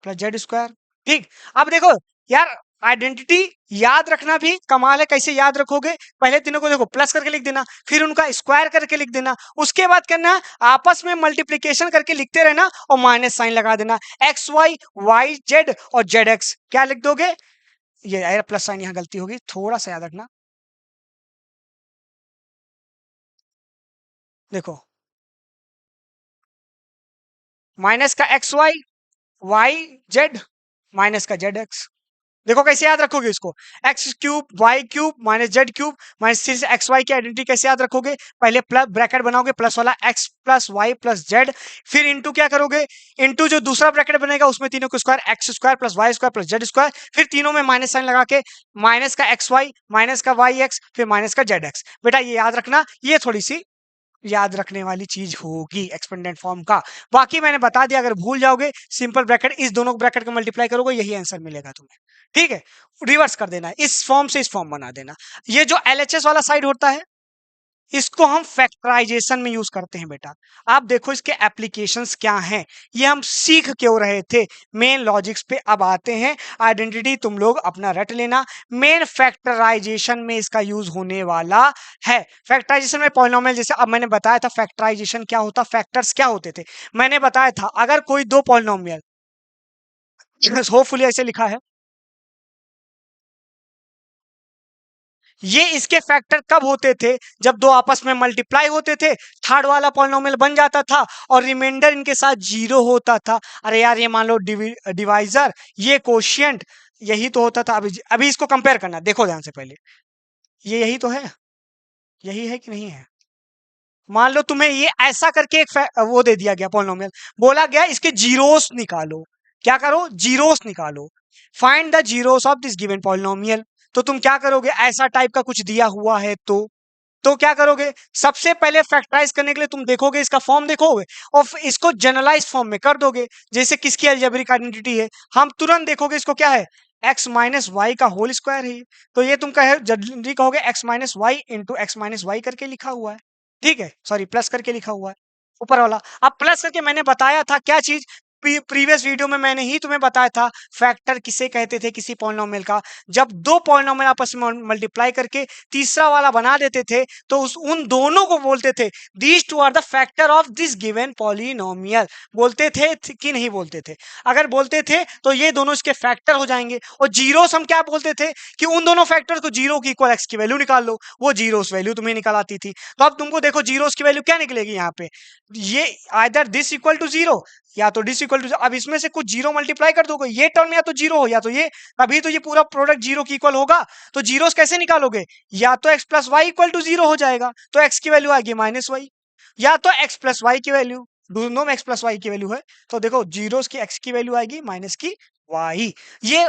plus Z square. ठीक, अब देखो यार आइडेंटिटी याद रखना भी कमाल है, कैसे याद रखोगे, पहले तीनों को देखो प्लस करके लिख देना, फिर उनका स्क्वायर करके लिख देना, उसके बाद करना आपस में मल्टीप्लीकेशन करके लिखते रहना और माइनस साइन लगा देना, एक्स वाई वाई जेड और जेड एक्स क्या लिख दोगे, ये प्लस साइन यहाँ गलती होगी, थोड़ा सा याद रखना। देखो माइनस का x Y Y Z minus का जेड एक्स, देखो कैसे याद रखोगे इसको, X cube Y cube minus Z cube minus three से एक्स वाई की आइडेंटिटी कैसे याद रखोगे, पहले प्लस ब्रैकेट बनाओगे प्लस वाला X plus Y plus Z, फिर इंटू क्या करोगे, इंटू जो दूसरा ब्रैकेट बनेगा उसमें तीनों को square, x square plus Y square plus Z square, फिर तीनों में माइनस साइन लगा के माइनस का एक्स वाई माइनस का वाई एक्स फिर माइनस का जेड एक्स। बेटा ये याद रखना, ये थोड़ी सी याद रखने वाली चीज होगी एक्सपेंडेंट फॉर्म का। बाकी मैंने बता दिया, अगर भूल जाओगे सिंपल ब्रैकेट, इस दोनों ब्रैकेट को मल्टीप्लाई करोगे यही आंसर मिलेगा तुम्हें। ठीक है, रिवर्स कर देना है, इस फॉर्म से इस फॉर्म बना देना। ये जो एलएचएस वाला साइड होता है इसको हम फैक्टराइजेशन में यूज करते हैं बेटा। आप देखो इसके एप्लीकेशंस क्या हैं, ये हम सीख क्यों रहे थे, मेन लॉजिक्स पे अब आते हैं। आइडेंटिटी तुम लोग अपना रट लेना, मेन फैक्टराइजेशन में इसका यूज होने वाला है। फैक्टराइजेशन में पॉलिनोमियल, जैसे अब मैंने बताया था फैक्टराइजेशन क्या होता, फैक्टर्स क्या होते थे, मैंने बताया था अगर कोई दो पॉलिनोमियल, होपफुली ऐसे लिखा है, ये इसके फैक्टर कब होते थे, जब दो आपस में मल्टीप्लाई होते थे, थर्ड वाला पॉलिनोमियल बन जाता था और रिमाइंडर इनके साथ जीरो होता था। अरे यार ये मान लो डिवाइजर, ये कोशिएंट, यही तो होता था। अभी इसको कंपेयर करना, देखो ध्यान से पहले, ये यही तो है, यही है कि नहीं है, मान लो तुम्हें ये ऐसा करके एक वो दे दिया गया पॉलिनोमियल, बोला गया इसके जीरोस निकालो, क्या करो, जीरोस निकालो, find the zeros of this given polynomial. तो तुम क्या करोगे, ऐसा टाइप का कुछ दिया हुआ है तो तो क्या करोगे, सबसे पहले फैक्टराइज करने के लिए तुम देखोगे, इसका फॉर्म देखोगे और इसको जनरलाइज फॉर्म में कर दोगे। जैसे किसकी अलजेब्रिक आइडेंटिटी है, हम तुरंत देखोगे इसको क्या है, x माइनस वाई का होल स्क्वायर है। तो ये तुम कहे जल्दी कहोगे x minus y into x minus y करके लिखा हुआ है, ठीक है, सॉरी प्लस करके लिखा हुआ है ऊपर वाला। अब प्लस करके मैंने बताया था क्या चीज, प्रीवियस वीडियो में मैंने ही तुम्हें बताया था फैक्टर किसे कहते थे किसी पॉलिनोमियल का, जब दो पॉलिनोमियल आपस में मल्टीप्लाई करके तीसरा वाला बना देते थे तो उन दोनों को बोलते थे these two are the factor of this given polynomial, बोलते थे कि नहीं बोलते थे, अगर बोलते थे तो ये दोनों इसके फैक्टर हो जाएंगे। और जीरोस हम क्या बोलते थे कि उन दोनों फैक्टर को जीरो की इक्वल एक्स की वैल्यू निकाल लो, वो जीरोस वैल्यू तुम्हें निकाल आती थी। तो अब तुमको देखो जीरोस की वैल्यू क्या निकलेगी यहाँ पे, ये either this equal to zero या तो डिस इक्वल टू, अब इसमें से कुछ जीरो मल्टीप्लाई कर दोगे, ये टर्म या तो जीरो हो या तो ये, तभी तो ये पूरा प्रोडक्ट जीरो की इक्वल होगा। तो जीरोस कैसे निकालोगे, या तो x plus y equal to zero हो जाएगा, तो एक्स की वैल्यू आएगी माइनस वाई, या तो एक्स प्लस वाई की वैल्यू, दोनों में एक्स प्लस वाई की वैल्यू है, तो देखो जीरोस की एक्स की वैल्यू आएगी माइनस की वाई। ये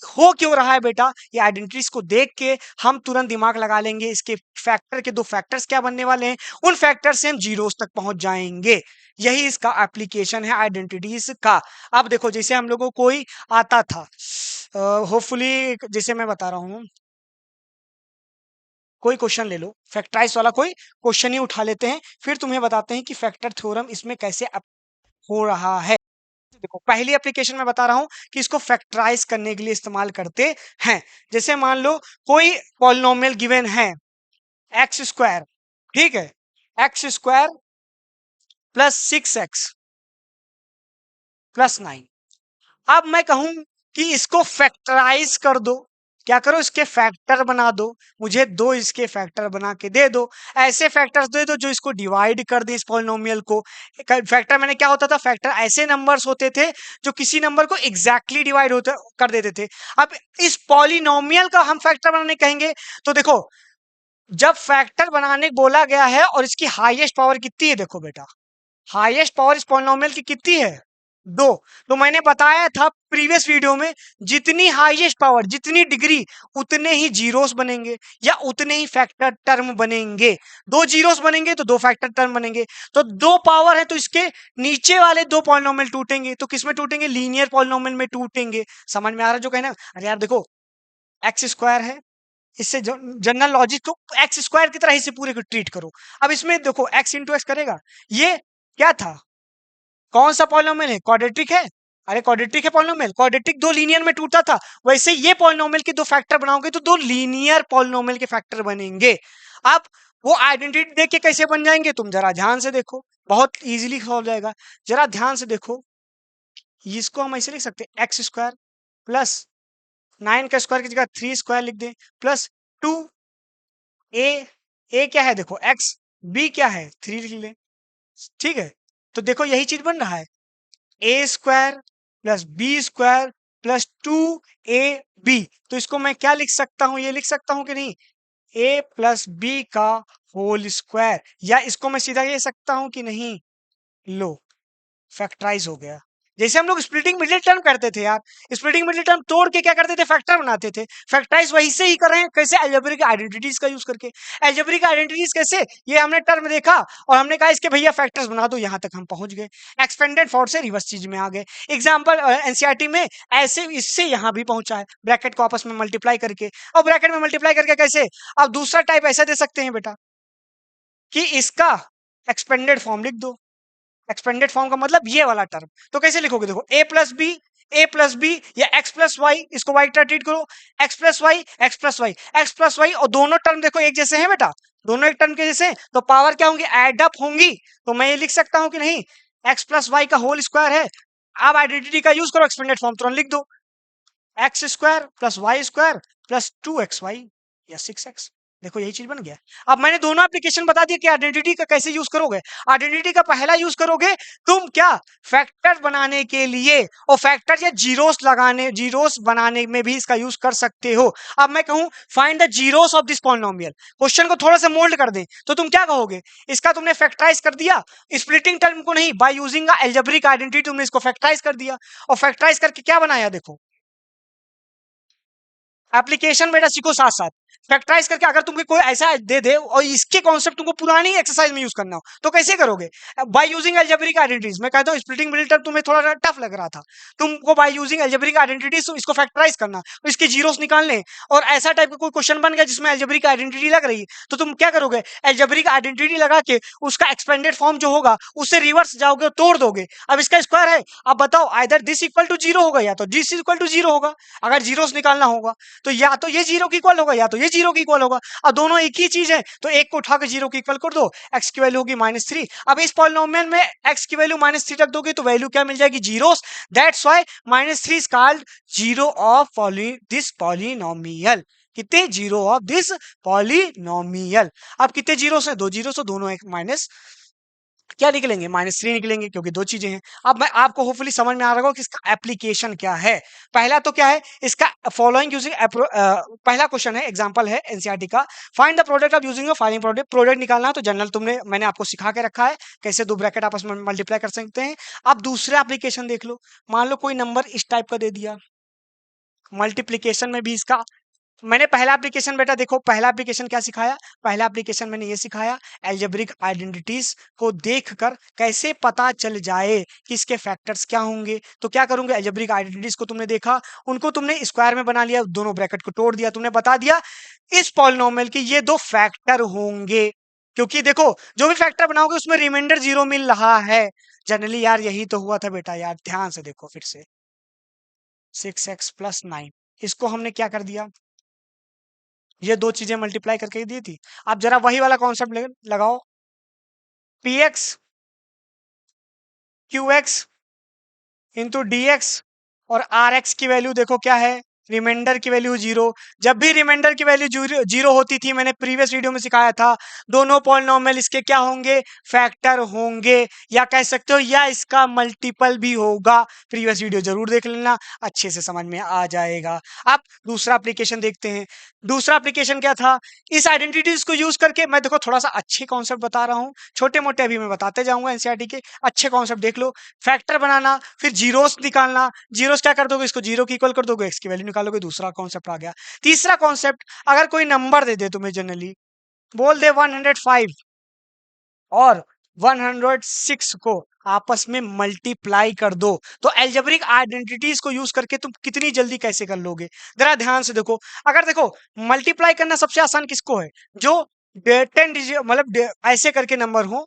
हो क्यों रहा है बेटा, ये आइडेंटिटीज को देख के हम तुरंत दिमाग लगा लेंगे इसके फैक्टर के दो फैक्टर्स क्या बनने वाले हैं, उन फैक्टर से हम जीरोस तक पहुंच जाएंगे। यही इसका एप्लीकेशन है आइडेंटिटीज का। अब देखो जैसे हम लोगों को कोई आता था, होपफुली जैसे मैं बता रहा हूं, कोई क्वेश्चन ले लो फैक्टराइज वाला, कोई क्वेश्चन ही उठा लेते हैं, फिर तुम्हें बताते हैं कि फैक्टर थ्योरम इसमें कैसे हो रहा है। देखो पहली एप्लीकेशन में बता रहा हूं कि इसको फैक्टराइज करने के लिए इस्तेमाल करते हैं। जैसे मान लो कोई पॉलिनोमियल गिवन है एक्स स्क्वायर, ठीक है, X square plus 6x plus 9। अब मैं कहूं कि इसको फैक्टराइज कर दो, क्या करो इसके फैक्टर बना दो, मुझे दो इसके फैक्टर बना के दे दो, ऐसे फैक्टर्स दे दो जो इसको डिवाइड कर दे इस पॉलिनोमियल को। फैक्टर मैंने क्या होता था, फैक्टर ऐसे नंबर्स होते थे जो किसी नंबर को एग्जैक्टली डिवाइड होते कर देते थे। अब इस पॉलिनोमियल का हम फैक्टर बनाने कहेंगे तो देखो, जब फैक्टर बनाने बोला गया है और इसकी हाईएस्ट पावर कितनी है, देखो बेटा हाईएस्ट पावर इस पॉलिनोमियल की कितनी है, दो। तो मैंने बताया था प्रीवियस वीडियो में, जितनी हाईएस्ट पावर जितनी डिग्री उतने ही जीरोस बनेंगे या उतने ही फैक्टर टर्म बनेंगे। दो जीरोस बनेंगे तो दो फैक्टर टर्म बनेंगे। तो दो पावर है तो इसके नीचे वाले दो पॉलिनोमियल टूटेंगे, तो किसमें टूटेंगे, लीनियर पॉलिनोमियल में टूटेंगे। समझ में आ रहा है जो कहना, अरे यार देखो एक्स स्क्वायर है, इससे जनरल लॉजिक को एक्स स्क्वायर की तरह इसे पूरे को ट्रीट करो। अब इसमें देखो एक्स इंटू एक्स करेगा, ये क्या था, कौन सा पॉलिनोमियल है, क्वाड्रेटिक है, अरे क्वाड्रेटिक है पॉलिनोमियल, क्वाड्रेटिक दो लीनियर में टूटा था, वैसे ये पॉलिनोमियल के दो फैक्टर बनाओगे तो दो लीनियर पॉलिनोमियल के फैक्टर बनेंगे। अब वो आइडेंटिटी देख के कैसे बन जाएंगे, तुम जरा ध्यान से देखो, बहुत इजीली सॉल्व जाएगा। जरा ध्यान से देखो, इसको हम ऐसे लिख सकते हैं एक्स स्क्वायर प्लस 9 का स्क्वायर की जगह 3 स्क्वायर लिख दें, प्लस 2 ए क्या है देखो एक्स, बी क्या है 3 लिख लें, ठीक है। तो देखो यही चीज बन रहा है, A square plus B square plus 2ab। तो इसको मैं क्या लिख सकता हूं, ये लिख सकता हूं कि नहीं, a प्लस बी का होल स्क्वायर, या इसको मैं सीधा ये सकता हूं कि नहीं, लो फैक्टराइज हो गया। जैसे हम लोग स्प्लिटिंग मिडिल टर्म करते थे यार, स्प्लिटिंग मिडिल टर्म तोड़ के क्या करते थे, फैक्टर बनाते थे, फैक्टराइज वही से ही कर रहे हैं, कैसे, अलजेब्रिक आइडेंटिटीज का यूज करके। अलजेब्रिक आइडेंटिटीज कैसे, ये हमने टर्म देखा और हमने कहा इसके भैया फैक्टर्स बना दो, यहां तक हम पहुंच गए, एक्सपेंडेड फॉर्म से रिवर्स चीज में आ गए। एग्जाम्पल एनसीईआरटी में ऐसे इससे यहां भी पहुंचा है, ब्रैकेट को आपस में मल्टीप्लाई करके, और ब्रैकेट में मल्टीप्लाई करके कैसे। अब दूसरा टाइप ऐसा दे सकते हैं बेटा कि इसका एक्सपेंडेड फॉर्म लिख दो, एक्सपेंडेड फॉर्म का मतलब ये वाला टर्म, तो कैसे लिखोगे, देखो ए प्लस बी या एक्स प्लस वाई, इसको वाई तरह ट्रीट करो, x plus Y x plus Y x plus Y, और दोनों टर्म देखो एक जैसे हैं बेटा, दोनों एक टर्म के जैसे, तो पावर क्या होंगी, एड अप होंगी। तो मैं ये लिख सकता हूं कि नहीं, एक्स प्लस वाई का होल स्क्वायर है। अब आइडेंटिटी का यूज करो, एक्सपेंडेड फॉर्म तुरंत लिख दो, x square plus Y square plus 2xy या 6x। देखो यही चीज बन गया। अब मैंने दोनों एप्लीकेशन बता दिया कि आइडेंटिटी का कैसे यूज करोगे। आइडेंटिटी का पहला यूज करोगे तुम क्या, फैक्टर बनाने के लिए, और फैक्टर या जीरोस लगाने, जीरोस बनाने में भी इसका यूज कर सकते हो। अब मैं कहूं find the zeros of this polynomial, question को थोड़ा सा मोल्ड कर दें तो तुम क्या कहोगे, इसका तुमने फैक्टराइज कर दिया, स्प्लिटिंग टर्म को नहीं, बाय यूजिंग अलजेब्रिक आइडेंटिटी तुमने इसको फैक्टराइज कर दिया, और फैक्टराइज करके क्या बनाया, देखो एप्लीकेशन बेटा सीखो साथ साथ, फैक्टराइज करके अगर तुमको कोई ऐसा दे दे और इसके कॉन्सेप्ट तुमको पुरानी एक्सरसाइज में यूज करना हो तो कैसे करोगे? By using algebraic identities. मैं कहता हूँ स्प्लिटिंग मिडिल टर्म तुम्हें थोड़ा टफ लग रहा था, तुमको बाय यूजिंग अलजेब्रिक आइडेंटिटीज इसको फैक्टराइज करना, तो इसके जीरोस निकालने, और ऐसा टाइप का कोई क्वेश्चन बन गया जिसमें अलजेब्रिक आइडेंटिटी लग रही है तो तुम क्या करोगे? अलजेब्रिक आइडेंटिटी लगा के उसका एक्सपेंडेड फॉर्म जो होगा उससे रिवर्स जाओगे, तोड़ दोगे। अब इसका स्क्वायर है, अब बताओ either this equal to zero होगा या तो दिस इक्वल टू जीरो होगा। अगर जीरोस निकालना होगा तो या तो ये जीरो की इक्वल होगा या तो ये जीरो की इक्वल होगा। अब दोनों एक ही चीज है तो एक को उठाकर जीरो की इक्वल कर दो, एक्स की वैल्यू होगी -3। अब इस पॉलिनोमियल में एक्स की वैल्यू -3 रख दोगे तो वैल्यू क्या मिल जाएगी? Zeros. That's why -3 is called zero of this polynomial. कितने? Zero of this polynomial. अब कितने जीरो से? दो जीरो से, दोनों एक माइनस क्या निकलेंगे? -3 निकलेंगे, क्योंकि दो चीजें हैं। अब मैं आपको होपफुली समझ में आ रहा होगा कि इसका एप्लीकेशन क्या है। पहला तो क्या है इसका? फॉलोइंग यूजिंग पहला क्वेश्चन है, एग्जांपल है एनसीईआरटी का। Find the product of using filing product. Product निकालना है तो जनरल मैंने आपको सिखा के रखा है कैसे दो ब्रैकेट आपस में मल्टीप्लाई कर सकते हैं। अब दूसरा एप्लीकेशन देख लो। मान लो कोई नंबर इस टाइप का दे दिया, मल्टीप्लीकेशन में भी इसका मैंने पहला एप्लीकेशन, बेटा देखो पहला एप्लीकेशन क्या सिखाया? पहला एप्लीकेशन मैंने ये सिखाया अलजेब्रिक आइडेंटिटीज को देखकर कैसे पता चल जाए कि इसके फैक्टर्स क्या होंगे। तो क्या करूंगे? अलजेब्रिक आइडेंटिटीज को तुमने देखा, उनको तुमने स्क्वायर में बना लिया, दोनों ब्रैकेट को तोड़ दिया, तुमने बता दिया इस पॉलिनोमियल के ये दो फैक्टर होंगे। क्योंकि देखो जो भी फैक्टर बनाओगे उसमें रिमाइंडर जीरो मिल रहा है। जनरली यार यही तो हुआ था बेटा, यार ध्यान से देखो फिर से। 6x + 9 इसको हमने क्या कर दिया? ये दो चीजें मल्टीप्लाई करके ही दी थी। आप जरा वही वाला कॉन्सेप्ट लगाओ, px qx इंटू dx और rx की वैल्यू देखो क्या है? रिमाइंडर की वैल्यू जीरो। जब भी रिमाइंडर की वैल्यू जीरो होती थी, मैंने प्रीवियस वीडियो में सिखाया था, दोनों पॉलिनोमियल इसके क्या होंगे? फैक्टर होंगे, या कह सकते हो या इसका मल्टीपल भी होगा। प्रीवियस वीडियो जरूर देख लेना, अच्छे से समझ में आ जाएगा। अब दूसरा एप्लीकेशन देखते हैं। दूसरा एप्लीकेशन क्या था? इस आइडेंटिटीज को यूज करके मैं देखो थोड़ा सा अच्छे कॉन्सेप्ट बता रहा हूँ, छोटे मोटे अभी मैं बताते जाऊंगा एनसीईआरटी के, अच्छे कॉन्सेप्ट देख लो। फैक्टर बनाना, फिर जीरोस निकालना, जीरोस क्या कर दोगे? इसको जीरो की इक्वल कर दोगे, एक्स की वैल्यू निकालोगे, दूसरा कॉन्सेप्ट आ गया। तीसरा कॉन्सेप्ट, अगर कोई नंबर दे दे तुम्हें, जनरली बोल दे 105 और 106 को आपस में मल्टीप्लाई कर दो, तो अलजेब्रिक आइडेंटिटीज को यूज करके तुम कितनी जल्दी कैसे कर लोगे? जरा ध्यान से देखो। अगर देखो मल्टीप्लाई करना सबसे आसान किसको है? जो 10 डिजिट मतलब ऐसे करके नंबर हो,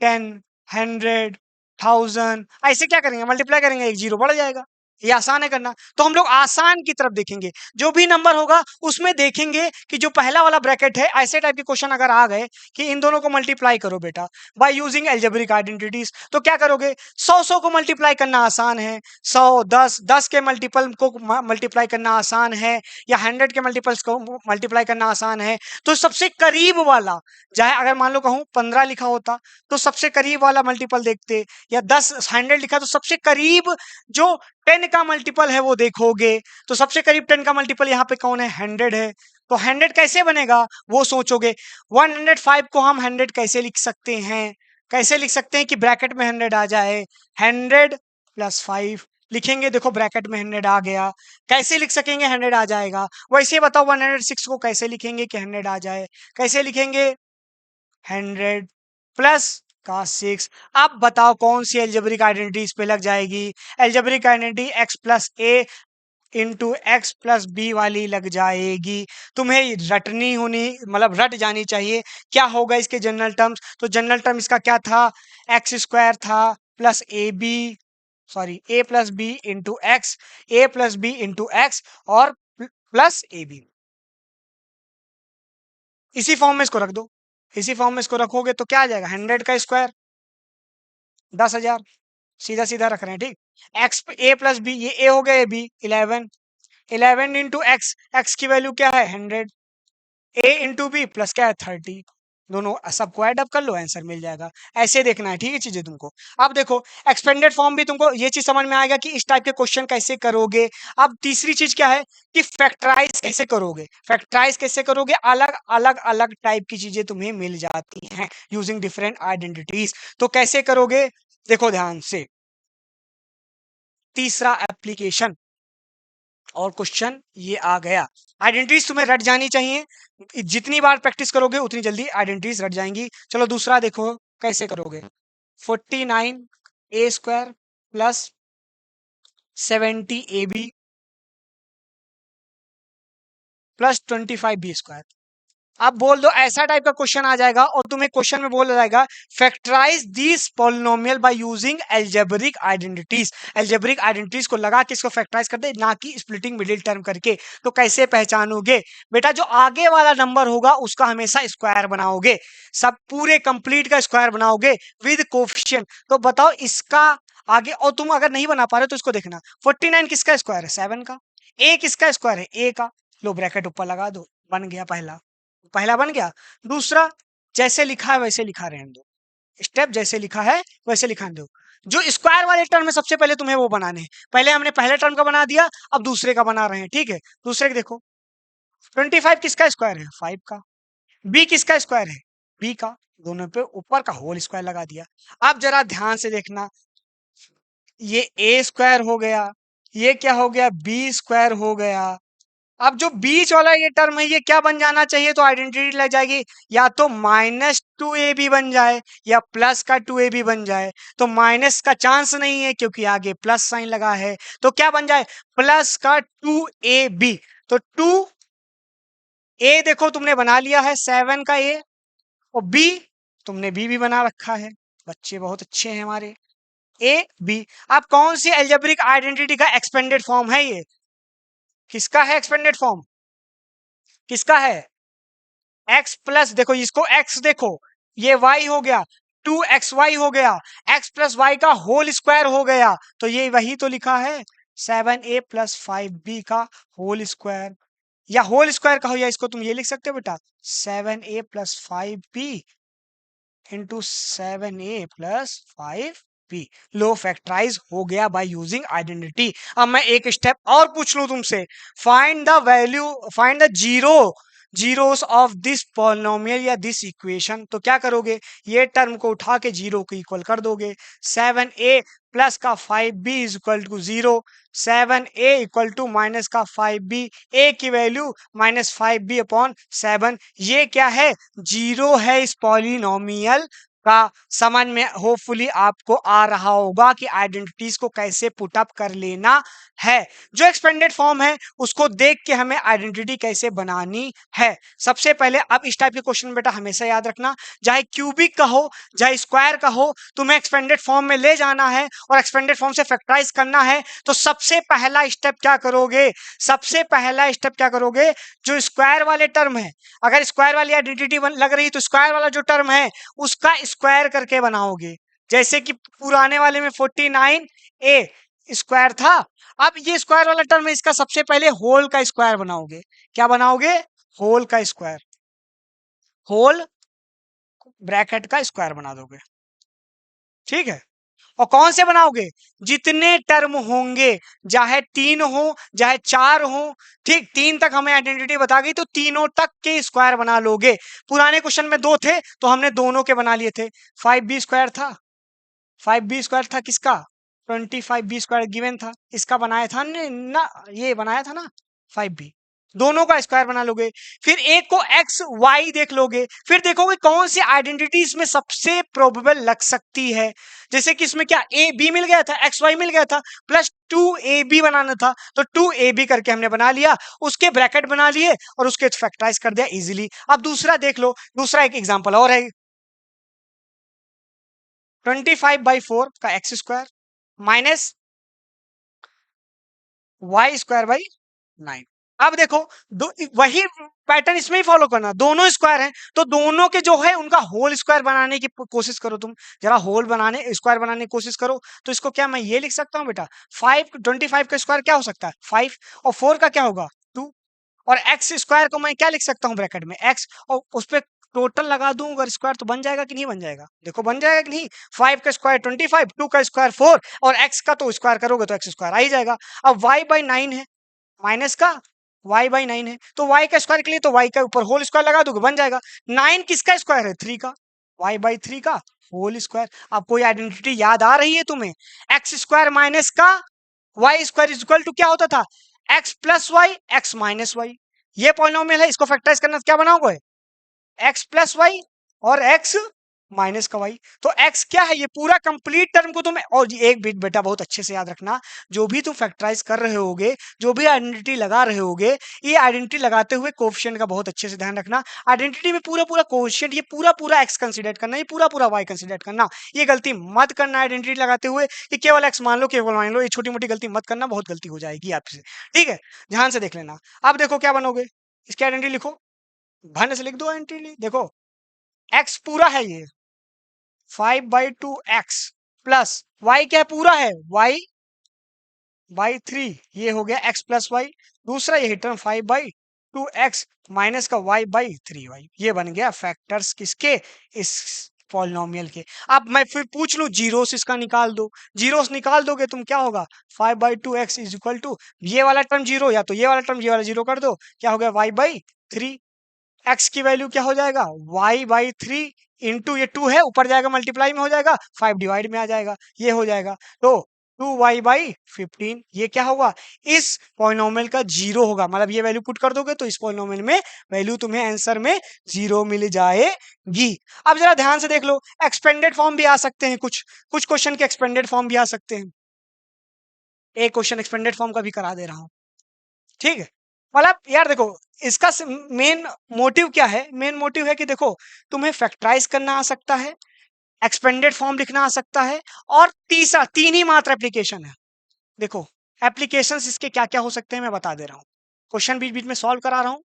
10, 100, 1000, ऐसे क्या करेंगे? मल्टीप्लाई करेंगे, एक जीरो बढ़ जाएगा। ये आसान है करना, तो हम लोग आसान की तरफ देखेंगे। जो भी नंबर होगा उसमें देखेंगे कि जो पहला वाला ब्रैकेट है, ऐसे टाइप के क्वेश्चन अगर आ गए कि इन दोनों को मल्टीप्लाई करो बेटा बाय यूजिंग अलजेब्रिक आइडेंटिटीज, तो क्या करोगे? 100 को मल्टीप्लाई करना आसान है, 100, 10 के मल्टीपल को मल्टीप्लाई करना आसान है, या 100 के मल्टीपल्स को मल्टीप्लाई करना आसान है। तो सबसे करीब वाला, चाहे अगर मान लो कहूं 15 लिखा होता तो सबसे करीब वाला मल्टीपल देखते, या 10 100 लिखा तो सबसे करीब जो 10 का मल्टीपल है वो देखोगे। तो सबसे करीब 10 का मल्टीपल यहाँ पे कौन है? 100 है। तो 100 कैसे बनेगा वो सोचोगे। 105 को हम 100 कैसे लिख सकते हैं? कैसे लिख सकते हैं कि ब्रैकेट में 100 आ जाए? 100 + 5 लिखेंगे, देखो ब्रैकेट में 100 आ गया। कैसे लिख सकेंगे? 100 आ जाएगा। वैसे बताओ 106 को कैसे लिखेंगे कि 100 आ जाए? कैसे लिखेंगे? 100 प्लस का 6। अब बताओ कौन सी अलजेब्रिक आइडेंटिटी इस पे लग जाएगी? Algebraic identity x + a into x + b वाली लग जाएगी। तुम्हें रटनी होनी, मतलब रट जानी चाहिए क्या होगा इसके जनरल टर्म्स। तो जनरल टर्म इसका क्या था? x² था plus a b, sorry a + b into x, a + b into x और प्लस ए बी। इसी फॉर्म में इसको रख दो। इसी फॉर्म में इसको रखोगे तो क्या आ जाएगा? 100 का स्क्वायर 10,000, सीधा सीधा रख रहे हैं, ठीक। एक्स a + b, ये a हो गया, a b 11, 11 into x, x की वैल्यू क्या है? 100, a इंटू बी प्लस क्या है? 30। दोनों सबको ऐड अप कर लो, आंसर मिल जाएगा। ऐसे देखना है, ठीक है चीजें तुमको। अब देखो एक्सपेंडेड फॉर्म भी तुमको ये चीज समझ में आएगा कि इस टाइप के क्वेश्चन कैसे करोगे। अब तीसरी चीज क्या है कि फैक्टराइज कैसे करोगे। फैक्टराइज कैसे करोगे? अलग अलग अलग टाइप की चीजें तुम्हें मिल जाती हैं यूजिंग डिफरेंट आइडेंटिटीज। तो कैसे करोगे? देखो ध्यान से, तीसरा एप्लीकेशन और क्वेश्चन ये आ गया। आइडेंटिटीज तुम्हें रट जानी चाहिए, जितनी बार प्रैक्टिस करोगे उतनी जल्दी आइडेंटिटीज रट जाएंगी। चलो दूसरा देखो कैसे करोगे। 49 A square plus 70 A B plus 25 B square. आप बोल दो ऐसा टाइप का क्वेश्चन आ जाएगा और तुम्हें क्वेश्चन में बोला जाएगा factorise this polynomial by using algebraic identities. Algebraic identities को लगा के इसको फैक्टराइज कर दे, ना कि स्प्लिटिंग मिडिल टर्म करके। तो कैसे पहचानोगे बेटा, जो आगे वाला नंबर होगा उसका हमेशा स्क्वायर बनाओगे, सब पूरे कंप्लीट का स्क्वायर बनाओगे विद कोफिशिएंट। तो बताओ इसका आगे, और तुम अगर नहीं बना पा रहे तो इसको देखना 49 किसका स्क्वायर है, 7 का। ए किसका स्क्वायर है, ए का। लो ब्रैकेट ऊपर लगा दो, बन गया पहला, पहला बन गया। दूसरा जैसे लिखा है वैसे लिखा रहने दो, स्टेप जैसे लिखा है वैसे लिखा दो। जो स्क्वायर वाले टर्म है सबसे पहले तुम्हें वो बनाने हैं। पहले हमने पहले टर्म का बना दिया, अब दूसरे का बना रहे हैं, ठीक है। दूसरे के देखो 25 किसका स्क्वायर है, 5 का। बी किसका स्क्वायर है, बी का। दोनों पे ऊपर का होल स्क्वायर लगा दिया। अब जरा ध्यान से देखना, ये ए स्क्वायर हो गया, ये क्या हो गया, बी स्क्वायर हो गया। अब जो बीच वाला ये टर्म है ये क्या बन जाना चाहिए, तो आइडेंटिटी लग जाएगी, या तो -2ab बन जाए या प्लस का 2ab बन जाए। तो माइनस का चांस नहीं है क्योंकि आगे प्लस साइन लगा है, तो क्या बन जाए, प्लस का 2ab। तो 2a देखो तुमने बना लिया है 7 का a, और b तुमने b भी बना रखा है। बच्चे बहुत अच्छे हैं हमारे। A b. अब कौन सी एल्जेब्रिक आइडेंटिटी का एक्सपेंडेड फॉर्म है ये, किसका है एक्सपेंडेड फॉर्म, किसका है, x प्लस, देखो इसको x देखो, ये y हो गया, 2xy हो गया, x प्लस वाई का होल स्क्वायर हो गया। तो ये वही तो लिखा है 7a प्लस 5b का होल स्क्वायर, या होल स्क्वायर कहो, या इसको तुम ये लिख सकते हो बेटा 7a plus 5b into 7a plus 5b। लो फैक्टराइज हो गया बाय यूजिंग आइडेंटिटी। अब मैं एक स्टेप और पूछ लूं तुमसे, find the value, find the zeros of this polynomial या दिस इक्वेशन। तो क्या करोगे, ये टर्म को उठा के जीरो को इक्वल कर दोगे। 7a प्लस का 5b is equal to 0, 7a equal to minus का 5b, a की वैल्यू -5b अपॉन 7। ये क्या है, जीरो है इस पॉलिनोमियल का। समझ में होपफुली आपको आ रहा होगा कि आइडेंटिटीज को कैसे पुट अप कर लेना है। जो एक्सपेंडेड फॉर्म है उसको देख के हमें आइडेंटिटी कैसे बनानी है। सबसे पहले अब इस टाइप के क्वेश्चन बेटा हमेशा याद रखना, चाहे क्यूबिक का हो चाहे स्क्वायर का हो, तुम्हें एक्सपेंडेड फॉर्म में ले जाना है और एक्सपेंडेड फॉर्म से फैक्टराइज करना है। तो सबसे पहला स्टेप क्या करोगे, सबसे पहला स्टेप क्या करोगे, जो स्क्वायर वाले टर्म है, अगर स्क्वायर वाली आइडेंटिटी लग रही तो स्क्वायर वाला जो टर्म है उसका स्क्वायर करके बनाओगे। जैसे कि पुराने वाले में 49 ए स्क्वायर था, अब ये स्क्वायर वाला टर्म है, इसका सबसे पहले होल का स्क्वायर बनाओगे। क्या बनाओगे, होल का स्क्वायर, होल ब्रैकेट का स्क्वायर बना दोगे, ठीक है। और कौन से बनाओगे, जितने टर्म होंगे, चाहे 3 हो चाहे 4 हो, ठीक, 3 तक हमें आइडेंटिटी बता गई तो तीनों तक के स्क्वायर बना लोगे। पुराने क्वेश्चन में 2 थे तो हमने दोनों के बना लिए थे। 5b स्क्वायर था, 5b स्क्वायर था किसका, 25b स्क्वायर गिवन था, इसका बनाया था ना, ये बनाया था ना 5b, दोनों का स्क्वायर बना लोगे। फिर एक को एक्स वाई देख लोगे, फिर देखोगे कौन सी आइडेंटिटी इसमें सबसे प्रोबेबल लग सकती है। जैसे कि इसमें क्या ए बी मिल गया था, एक्स वाई मिल गया था, प्लस 2ab बनाना था, तो 2ab करके हमने बना लिया, उसके ब्रैकेट बना लिए और उसके फैक्टराइज कर दिया इजीली। अब दूसरा देख लो, दूसरा एक एग्जांपल और है, 25/4 का x square minus y square by 9। अब देखो वही पैटर्न इसमें ही फॉलो करना, दोनों स्क्वायर हैं तो दोनों के जो है उनका होल स्क्वायर बनाने की कोशिश करो। तुम जरा होल बनाने, स्क्वायर बनाने की कोशिश करो। तो इसको क्या मैं ये लिख सकता हूँ बेटा, 25 का स्क्वायर क्या हो सकता है 5, और 4 का क्या होगा 2, और एक्स स्क्वायर को मैं क्या लिख सकता हूँ ब्रैकेट में एक्स, और उस पर टोटल लगा दूं अगर स्क्वायर, तो बन जाएगा कि नहीं बन जाएगा, देखो बन जाएगा कि नहीं। 5 का स्क्वायर 25, 2 का स्क्वायर 4, और एक्स का तो स्क्वायर करोगे तो एक्स स्क्वायर आ ही जाएगा। अब y/9 है, माइनस का y/9 है, तो y का स्क्वायर के लिए तो y का ऊपर होल स्क्वायर लगा दोगे, बन जाएगा। 9 किसका स्क्वायर है, 3 का, y/3 का होल स्क्वायर। अब कोई आइडेंटिटी याद आ रही है तुम्हें, एक्स स्क्वायर माइनस का Y square is equal to क्या होता था, x plus Y x minus y, ये पॉलिनोमियल है, इसको फैक्टराइज करना क्या बनाओगे, एक्स प्लस वाई और एक्स माइनस का वाई। तो एक्स क्या है, ये पूरा कंप्लीट टर्म को तुम्हें, और एक बिट बेटा बहुत अच्छे से याद रखना, जो भी तुम फैक्टराइज कर रहे होगे, जो भी आइडेंटिटी लगा रहे होगे, ये आइडेंटिटी लगाते हुए कोएफिशिएंट का बहुत अच्छे से ध्यान रखना। आइडेंटिटी में पूरा पूरा कोएफिशिएंट, ये पूरा पूरा एक्स कंसीडर करना, ये पूरा पूरा वाई कंसीडर करना। ये गलती मत करना आइडेंटिटी लगाते हुए कि केवल एक्स मान लो, केवल मान लो, ये छोटी मोटी गलती मत करना, बहुत गलती हो जाएगी आपसे। ठीक है, ध्यान से देख लेना। अब देखो क्या बनोगे, इसकी आइडेंटिटी लिखो, भन से लिख दो आइडेंटिटी। देखो एक्स पूरा है ये 5/2x प्लस y क्या पूरा है, y/3, ये हो गया x प्लस वाई। दूसरा यही टर्म 5/2x माइनस का y/3y, ये बन गया फैक्टर्स किसके, इस पॉलिनोमियल के। अब मैं फिर पूछ लूं जीरोस इसका निकाल दो, जीरोस निकाल दोगे तुम क्या होगा, 5/2x इज इक्वल टू ये वाला टर्म जीरो, या तो ये वाला टर्म ये वाला जीरो कर दो, क्या हो गया y/3। x की वैल्यू क्या हो जाएगा, y/3 इंटू ये 2 है, ऊपर जाएगा मल्टीप्लाई में हो जाएगा, 5 डिवाइड में आ जाएगा, ये हो जाएगा। तो 2y/15 ये क्या होगा, इस पॉलिनोमियल का जीरो होगा, मतलब ये वैल्यू पुट कर दोगे तो इस पॉलिनोमियल में वैल्यू तुम्हें आंसर में जीरो मिल जाएगी। अब जरा ध्यान से देख लो, एक्सपेंडेड फॉर्म भी आ सकते हैं, कुछ कुछ क्वेश्चन के एक्सपेंडेड फॉर्म भी आ सकते हैं। एक क्वेश्चन एक्सपेंडेड फॉर्म का भी करा दे रहा हूं, ठीक है। मतलब यार देखो, इसका मेन मोटिव क्या है, मेन मोटिव है कि देखो तुम्हें फैक्टराइज करना आ सकता है, एक्सपेंडेड फॉर्म लिखना आ सकता है, और तीसरा तीन ही मात्र एप्लीकेशन है। देखो एप्लीकेशंस इसके क्या क्या हो सकते हैं मैं बता दे रहा हूँ, क्वेश्चन बीच बीच में सॉल्व करा रहा हूँ,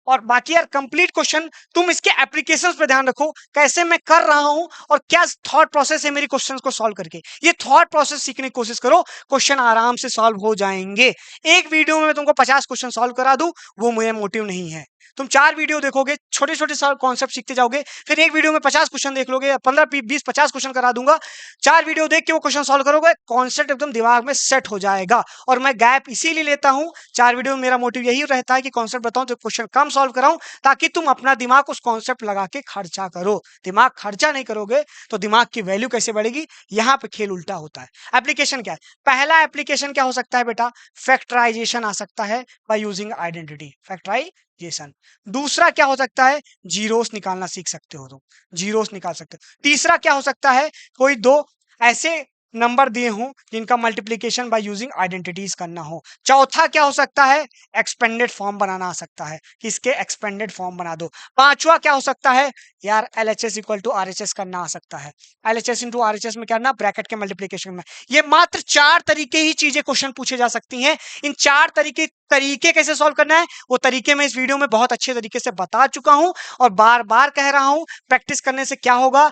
और बाकी यार कंप्लीट क्वेश्चन तुम इसके एप्लीकेशंस पे ध्यान रखो, कैसे मैं कर रहा हूं और क्या थॉट प्रोसेस है मेरी क्वेश्चंस को सॉल्व करके, ये थॉट प्रोसेस सीखने की कोशिश करो, क्वेश्चन आराम से सॉल्व हो जाएंगे। एक वीडियो में मैं तुमको 50 क्वेश्चन सॉल्व करा दूं, वो मेरा मोटिव नहीं है। तुम 4 वीडियो देखोगे, छोटे छोटे कॉन्सेप्ट सीखते जाओगे, फिर एक वीडियो में 50 क्वेश्चन देख लोगे, 15 20 50 क्वेश्चन करा दूंगा, 4 वीडियो देख के वो क्वेश्चन सॉल्व करोगे, कॉन्सेप्ट एकदम दिमाग में सेट हो जाएगा। और मैं गैप इसीलिए लेता हूं 4 वीडियो में, मेरा मोटिव यही रहता है कि कॉन्सेप्ट बताऊं तो क्वेश्चन कम सॉल्व कराऊं, ताकि तुम अपना दिमाग उस कॉन्सेप्ट लगा के खर्चा करो। दिमाग खर्चा नहीं करोगे तो दिमाग की वैल्यू कैसे बढ़ेगी, यहां पे खेल उल्टा होता है। एप्लीकेशन क्या है, पहला एप्लीकेशन क्या हो सकता है बेटा, फैक्टराइजेशन आ सकता है बाय यूजिंग आइडेंटिटी, फैक्टराइजेशन। दूसरा क्या हो सकता है, जीरोस निकालना सीख सकते हो, तुम जीरोस निकाल सकते हो। तीसरा क्या हो सकता है, कोई दो ऐसे नंबर दिए हों जिनका मल्टीप्लिकेशन बाय यूजिंग आइडेंटिटीज करना हो। चौथा क्या हो सकता है, एक्सपेंडेड फॉर्म बनाना आ सकता है, कि इसके एक्सपेंडेड फॉर्म बना दो। पांचवा क्या हो सकता है यार, LHS इक्वल टू RHS करना आ सकता है, LHS इंटू RHS में करना ब्रैकेट के मल्टीप्लिकेशन में। ये मात्र 4 तरीके ही चीजें क्वेश्चन पूछे जा सकती हैं। इन 4 तरीके कैसे सॉल्व करना है, वो तरीके मैं इस वीडियो में बहुत अच्छे तरीके से बता चुका हूं, और बार बार कह रहा हूं, प्रैक्टिस करने से क्या होगा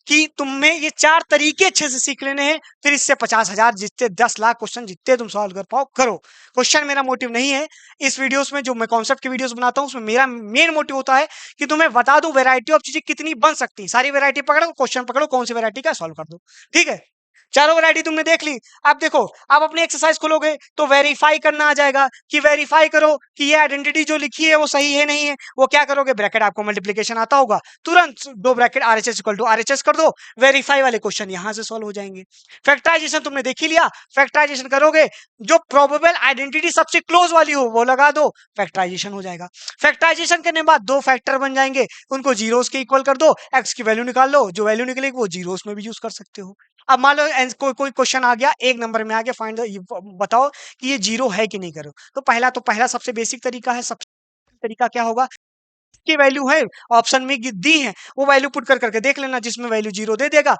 कि तुम्हें ये 4 तरीके अच्छे से सीख लेने हैं, फिर इससे 50,000 जितने 10 लाख क्वेश्चन जितने तुम सॉल्व कर पाओ करो। क्वेश्चन मेरा मोटिव नहीं है इस वीडियोस में, जो मैं कॉन्सेप्ट की वीडियोस बनाता हूं उसमें मेरा मेन मोटिव होता है कि तुम्हें बता दूं वैरायटी ऑफ चीजें कितनी बन सकती है। सारी वैरायटी पकड़ो, क्वेश्चन पकड़ो, कौन सी वैरायटी का सॉल्व कर दो, ठीक है। चारों वैरायटी तुमने देख ली। अब देखो, आप अपनी एक्सरसाइज खोलोगे तो वेरीफाई करना आ जाएगा, कि वेरीफाई करो कि ये आइडेंटिटी जो लिखी है वो सही है नहीं है। वो क्या करोगे, ब्रैकेट आपको मल्टीप्लिकेशन आता होगा, तुरंत दो bracket RHS equal to RHS कर दो, वेरीफाई वाले क्वेश्चन यहां से सॉल्व हो जाएंगे। फैक्टराइजेशन तुमने देख ही लिया, फैक्टराइजेशन करोगे, जो प्रोबेबल आइडेंटिटी सबसे क्लोज वाली हो वो लगा दो, फैक्टराइजेशन हो जाएगा। फैक्टराइजेशन करने के बाद दो फैक्टर बन जाएंगे, उनको जीरोस के इक्वल कर दो, एक्स की वैल्यू निकाल लो, जो वैल्यू निकलेगी वो जीरोस में भी यूज कर सकते हो। अब मान लो कोई क्वेश्चन आ गया, एक नंबर में आ गया, फाइंड बताओ कि ये जीरो है कि नहीं, करो तो पहला सबसे बेसिक तरीका है, सबसे तरीका क्या होगा, की वैल्यू है ऑप्शन में दी है, वो वैल्यू पुट कर करके देख लेना, जिसमें वैल्यू जीरो दे देगा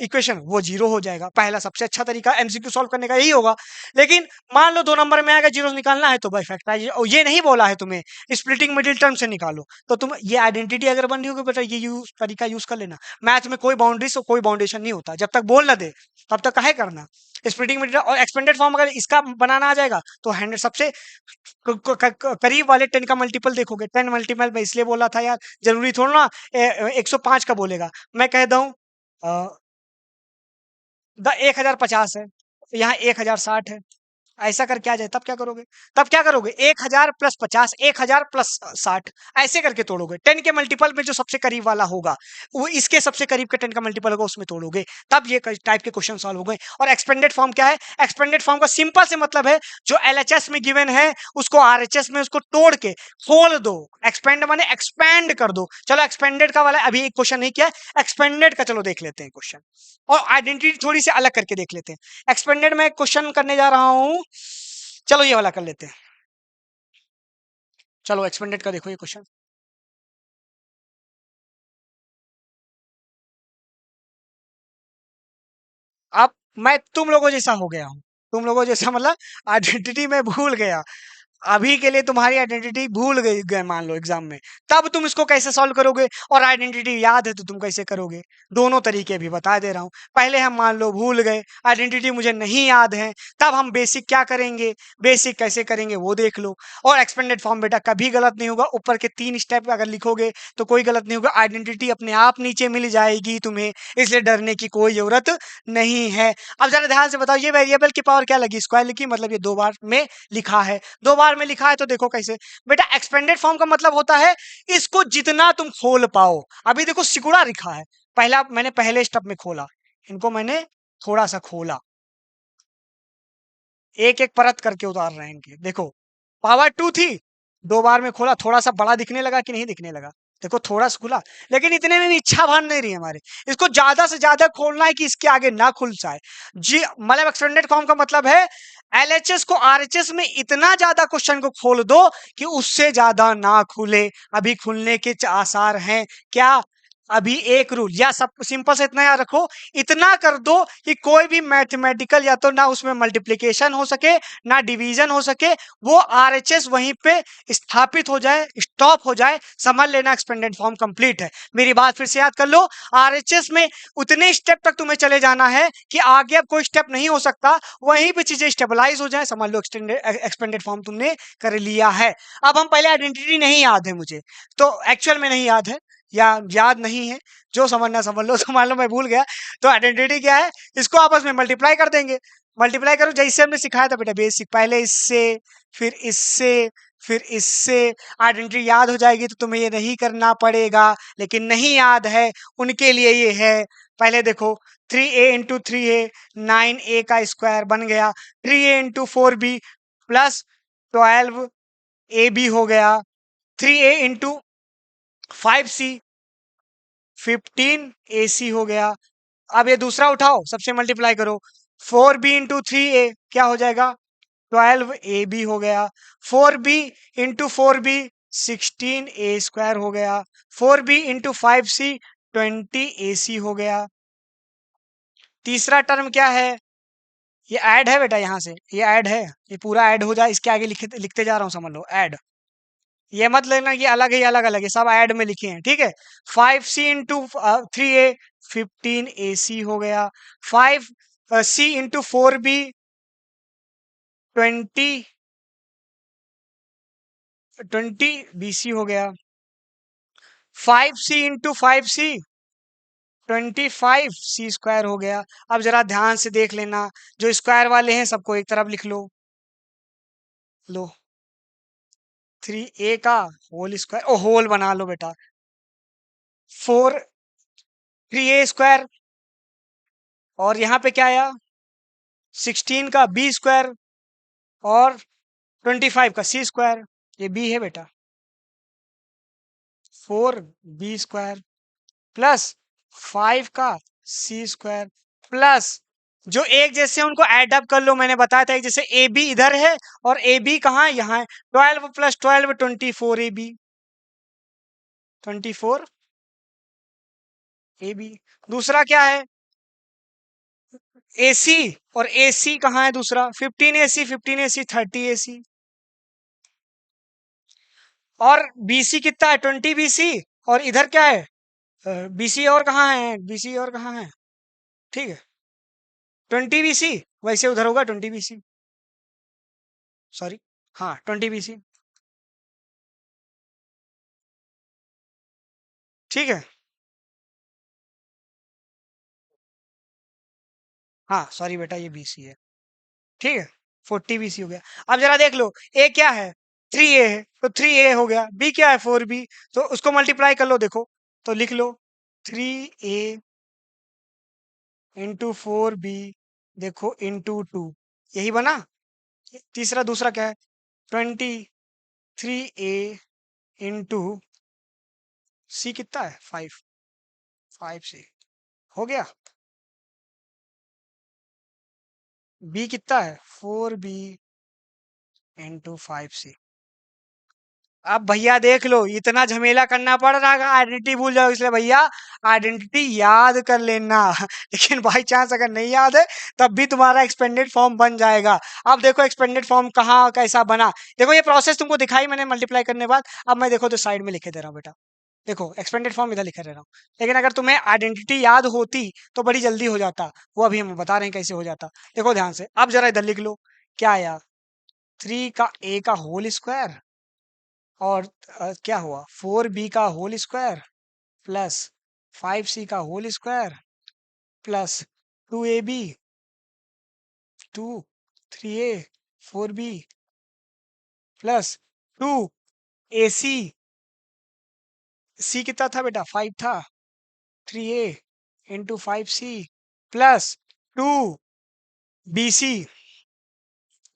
इक्वेशन वो जीरो हो जाएगा। पहला सबसे अच्छा तरीका MCQ सॉल्व करने का यही होगा। लेकिन मान लो 2 नंबर में आएगा, जीरो निकालना है तो भाई फैक्टराइज, और ये नहीं बोला है तुम्हें स्प्लिटिंग मिडिल टर्म से निकालो, तो तुम ये आइडेंटिटी अगर बन रही होगी बेटा, ये तरीका यूज कर लेना। मैथ में कोई बाउंड्रीज और कोई बाउंडेशन नहीं होता, जब तक बोल ना दे तब तक काहे करना। स्प्लिटिंग मिडिल और एक्सपेंडेड फॉर्म अगर इसका बनाना आ जाएगा तो 100 सबसे करीब वाले 10 का मल्टीपल देखोगे, 10 मल्टीपल में इसलिए बोला था यार, जरूरी थोड़ा ना 105 का बोलेगा, मैं कह दूं 1050 है, यहाँ 1060 है, ऐसा करके आ जाए तब क्या करोगे? तब क्या करोगे? 1000 प्लस 50, 1000 प्लस 60, ऐसे करके तोड़ोगे। 10 के मल्टीपल में जो सबसे करीब वाला होगा वो इसके सबसे करीब के 10 का मल्टीपल होगा उसमें तोड़ोगे, तब ये टाइप के क्वेश्चन सॉल्व हो गए। और एक्सपेंडेड फॉर्म क्या है? एक्सपेंडेड फॉर्म का सिंपल से मतलब है जो एलएचएस में गिवन है उसको आरएचएस में उसको तोड़ के खोल दो। एक्सपेंड माने एक्सपैंड कर दो। चलो एक्सपेंडेड का वाला अभी एक क्वेश्चन नहीं किया, एक्सपेंडेड का चलो देख लेते हैं क्वेश्चन, और आइडेंटिटी थोड़ी सी अलग करके देख लेते हैं। एक्सपेंडेड में क्वेश्चन करने जा रहा हूं, चलो ये वाला कर लेते हैं। चलो एक्सपेंडेड का देखो ये क्वेश्चन। अब मैं तुम लोगों जैसा हो गया हूं, तुम लोगों जैसा मतलब आइडेंटिटी में भूल गया, अभी के लिए तुम्हारी आइडेंटिटी भूल गए मान लो एग्जाम में, तब तुम इसको कैसे सॉल्व करोगे? और आइडेंटिटी याद है तो तुम कैसे करोगे? दोनों तरीके भी बता दे रहा हूं। पहले हम मान लो भूल गए, आइडेंटिटी मुझे नहीं याद है, तब हम बेसिक क्या करेंगे, बेसिक कैसे करेंगे वो देख लो। और एक्सपेंडेड फॉर्म बेटा कभी गलत नहीं होगा, ऊपर के 3 स्टेप अगर लिखोगे तो कोई गलत नहीं होगा, आइडेंटिटी अपने आप नीचे मिल जाएगी तुम्हें, इसलिए डरने की कोई जरूरत नहीं है। अब जरा ध्यान से बताओ, ये वेरिएबल की पावर क्या लगी? स्क्वायर लिखी, मतलब ये 2 बार में लिखा है, 2 बार में लिखा है तो देखो कैसे। बेटा एक्सपेंडेड फॉर्म का मतलब होता है इसको जितना तुम खोल पाओ। अभी देखो सिकुड़ा लिखा है, पहला मैंने पहले स्टेप में खोला, इनको मैंने थोड़ा सा खोला, एक एक परत करके उतार रहे हैं इनके, देखो पावर 2 थी, 2 बार में खोला, थोड़ा सा बड़ा दिखने लगा कि नहीं दिखने लगा? देखो थोड़ा सा खुला, लेकिन इतने में भी इच्छा भान नहीं रही हमारे, इसको ज्यादा से ज्यादा खोलना है कि इसके आगे ना खुल जाए। जी मतलब एक्सटेंडेड फॉर्म का मतलब है एलएचएस को आरएचएस में इतना ज्यादा क्वेश्चन को खोल दो कि उससे ज्यादा ना खुले, अभी खुलने के आसार हैं क्या? अभी एक रूल या सब सिंपल से इतना याद रखो, इतना कर दो कि कोई भी मैथमेटिकल या तो ना उसमें मल्टीप्लिकेशन हो सके ना डिवीजन हो सके, वो आरएचएस वहीं पे स्थापित हो जाए, स्टॉप हो जाए, समझ लेना एक्सपेंडेड फॉर्म कंप्लीट है। मेरी बात फिर से याद कर लो, आरएचएस में उतने स्टेप तक तुम्हें चले जाना है कि आगे अब कोई स्टेप नहीं हो सकता, वहीं पे चीजें स्टेबलाइज हो जाए, समझ लो एक्सपेंडेड फॉर्म तुमने कर लिया है। अब हम पहले आइडेंटिटी नहीं याद है मुझे, तो एक्चुअल में नहीं याद है या याद नहीं है, जो समझना समझ लो, तो मान लो मैं भूल गया, तो आइडेंटिटी क्या है, इसको आपस में मल्टीप्लाई कर देंगे। मल्टीप्लाई करो जैसे हमने सिखाया था बेटा बेसिक, पहले इससे फिर इससे फिर इससे, आइडेंटिटी याद हो जाएगी तो तुम्हें ये नहीं करना पड़ेगा, लेकिन नहीं याद है उनके लिए ये है। पहले देखो 3a इंटू 3a, 9a का स्क्वायर बन गया, 3a into 4b plus 12ab हो गया, 3a इंटू 5c 15ac हो गया। अब ये दूसरा उठाओ, सबसे मल्टीप्लाई करो, 4b इंटू 3a क्या हो जाएगा? 12ab हो गया, 4b into 4b 16a square हो गया, 4b इंटू 5c 20ac हो गया। तीसरा टर्म क्या है? ये ऐड है बेटा, यहां से ये ऐड है, ये पूरा ऐड हो जाए, इसके आगे लिखते जा रहा हूं, समझ लो ऐड, ये मत लेना ये अलग है, ये अलग अलग है, सब ऐड में लिखे हैं, ठीक है। 5c इंटू 3a 15ac हो गया, 5c इंटू 4b 20bc हो गया, 5c into 5c 25c square हो गया। अब जरा ध्यान से देख लेना, जो स्क्वायर वाले हैं सबको एक तरफ लिख लो, लो 3a का होल स्क्वायर, ओ होल बना लो बेटा, 4 3a स्क्वायर, और यहाँ पे क्या आया 16 का b स्क्वायर, और 25 का c स्क्वायर, ये b है बेटा, 4b स्क्वायर प्लस 5 का c स्क्वायर प्लस, जो एक जैसे उनको ऐड अप कर लो, मैंने बताया था एक जैसे ए बी इधर है और ए बी कहाँ है, यहाँ है, 12 plus 12 24 a b, 24 a b. दूसरा क्या है ए सी, और ए सी कहाँ है दूसरा, 15 AC 15 AC 30 AC, और बीसी कितना है 20 BC, और इधर क्या है बीसी, और कहाँ है बीसी, और कहाँ है, ठीक है 20 BC, वैसे उधर होगा 20 BC, सॉरी, हाँ 20 BC, ठीक है, हाँ सॉरी बेटा ये बीसी है, ठीक है। 40BC हो गया। अब जरा देख लो, ए क्या है, 3A है, तो 3A हो गया। बी क्या है, 4B, तो उसको मल्टीप्लाई कर लो, देखो तो लिख लो 3A इंटू 4B, देखो इंटू 2, यही बना। तीसरा दूसरा क्या है, 23A इंटू सी कितना है, 5C हो गया। बी कितना है, 4B इंटू 5C। अब भैया देख लो, इतना झमेला करना पड़ रहा है, आइडेंटिटी भूल जाओ, इसलिए भैया आइडेंटिटी याद कर लेना। लेकिन बाई चांस अगर नहीं याद है तब भी तुम्हारा एक्सपेंडेड फॉर्म बन जाएगा। अब देखो एक्सपेंडेड फॉर्म कहाँ कैसा बना, देखो ये प्रोसेस तुमको दिखाई मैंने मल्टीप्लाई करने के बाद। अब मैं देखो तो साइड में लिखे दे रहा हूँ बेटा, देखो एक्सपेंडेड फॉर्म इधर लिखे दे रहा हूँ। लेकिन अगर तुम्हें आइडेंटिटी याद होती तो बड़ी जल्दी हो जाता, वो अभी हम बता रहे हैं कैसे हो जाता। देखो ध्यान से, अब जरा इधर लिख लो, क्या आया, 3 का A का होल स्क्वायर और क्या हुआ, 4B का होल स्क्वायर प्लस 5C का whole square plus 2AB 2 3A 4B plus 2AC, C कितना था बेटा, 5 था, 3A into 5C plus 2BC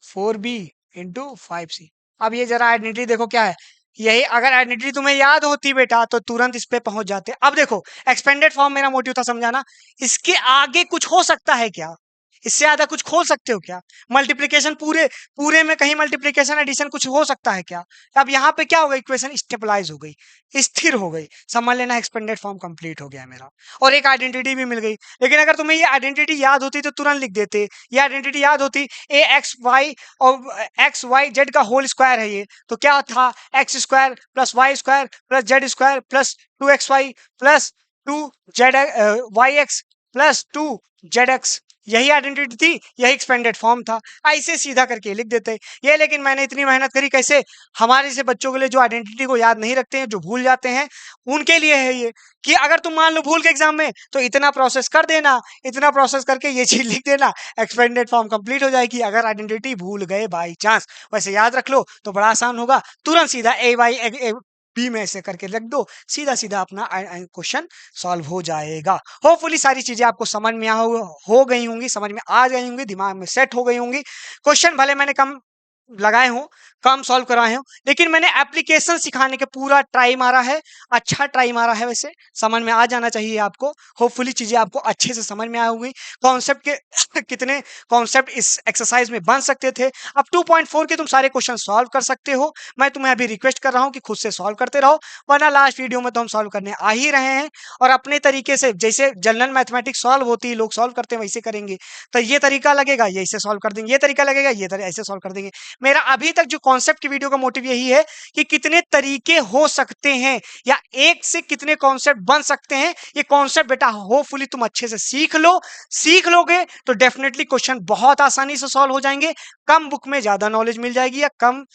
4B into 5C। अब ये जरा आइडेंटिटी देखो क्या है, यही अगर आइडेंटिटी तुम्हें याद होती बेटा तो तुरंत इस पे पहुंच जाते। अब देखो एक्सपेंडेड फॉर्म मेरा मोटिव था समझाना, इसके आगे कुछ हो सकता है क्या, इससे ज्यादा कुछ खोल सकते हो क्या, मल्टीप्लिकेशन पूरे पूरे में कहीं मल्टीप्लिकेशन एडिशन कुछ हो सकता है क्या। अब यहाँ पे क्या हो गई, इक्वेशन स्टेबलाइज हो गई, स्थिर हो गई, समझ लेना एक्सपेंडेड फॉर्म कंप्लीट हो गया मेरा, और एक आइडेंटिटी भी मिल गई। लेकिन अगर तुम्हें ये आइडेंटिटी याद होती तो तुरंत लिख देते, ये आइडेंटिटी याद होती, ए एक्स वाई और एक्स वाई जेड का होल स्क्वायर है ये, तो क्या था, x square plus Y square plus Z square plus 2xy plus 2z y x plus 2zx, यही आइडेंटिटी थी, यही एक्सपेंडेड फॉर्म था। ऐसे सीधा करके लिख देते ये। लेकिन मैंने इतनी मेहनत करी कैसे, हमारे से बच्चों के लिए जो आइडेंटिटी को याद नहीं रखते हैं, जो भूल जाते हैं, उनके लिए है ये, कि अगर तुम मान लो भूल के एग्जाम में तो इतना प्रोसेस कर देना, इतना प्रोसेस करके ये चीज लिख देना, एक्सपेंडेड फॉर्म कंप्लीट हो जाएगी। अगर आइडेंटिटी भूल गए बाई चांस, वैसे याद रख लो तो बड़ा आसान होगा, तुरंत सीधा ए वाई बी में ऐसे करके रख दो, सीधा सीधा अपना क्वेश्चन सॉल्व हो जाएगा। होपफुली सारी चीजें आपको समझ में हो गई होंगी, समझ में आ गई होंगी, दिमाग में सेट हो गई होंगी। क्वेश्चन भले मैंने कम लगाए हो, कम सॉल्व कराए हो, लेकिन मैंने एप्लीकेशन सिखाने के पूरा ट्राई मारा है, अच्छा ट्राई मारा है। वैसे समझ में आ जाना चाहिए आपको, होपफुली चीजें आपको अच्छे से समझ में आई होंगी, कॉन्सेप्ट के कितने कॉन्सेप्ट इस एक्सरसाइज में बन सकते थे। अब 2.4 के तुम सारे क्वेश्चन सॉल्व कर सकते हो। मैं तुम्हें अभी रिक्वेस्ट कर रहा हूं कि खुद से सॉल्व करते रहो, वरना लास्ट वीडियो में तो हम सॉल्व करने आ ही रहे हैं, और अपने तरीके से जैसे जनरल मैथमेटिक्स सॉल्व होती है, लोग सॉल्व करते हैं, वैसे करेंगे। तो ये तरीका लगेगा, ये ऐसे सॉल्व कर देंगे, ये तरीका लगेगा, ये ऐसे सॉल्व कर देंगे। मेरा अभी तक जो कॉन्सेप्ट की वीडियो का मोटिव यही है कि कितने तरीके हो सकते हैं, या एक से कितने कॉन्सेप्ट बन सकते हैं। ये कॉन्सेप्ट बेटा होपफुली तुम अच्छे से सीख लो, सीख लोगे तो डेफिनेटली क्वेश्चन बहुत आसानी से सॉल्व हो जाएंगे, कम बुक में ज्यादा नॉलेज मिल जाएगी, या कम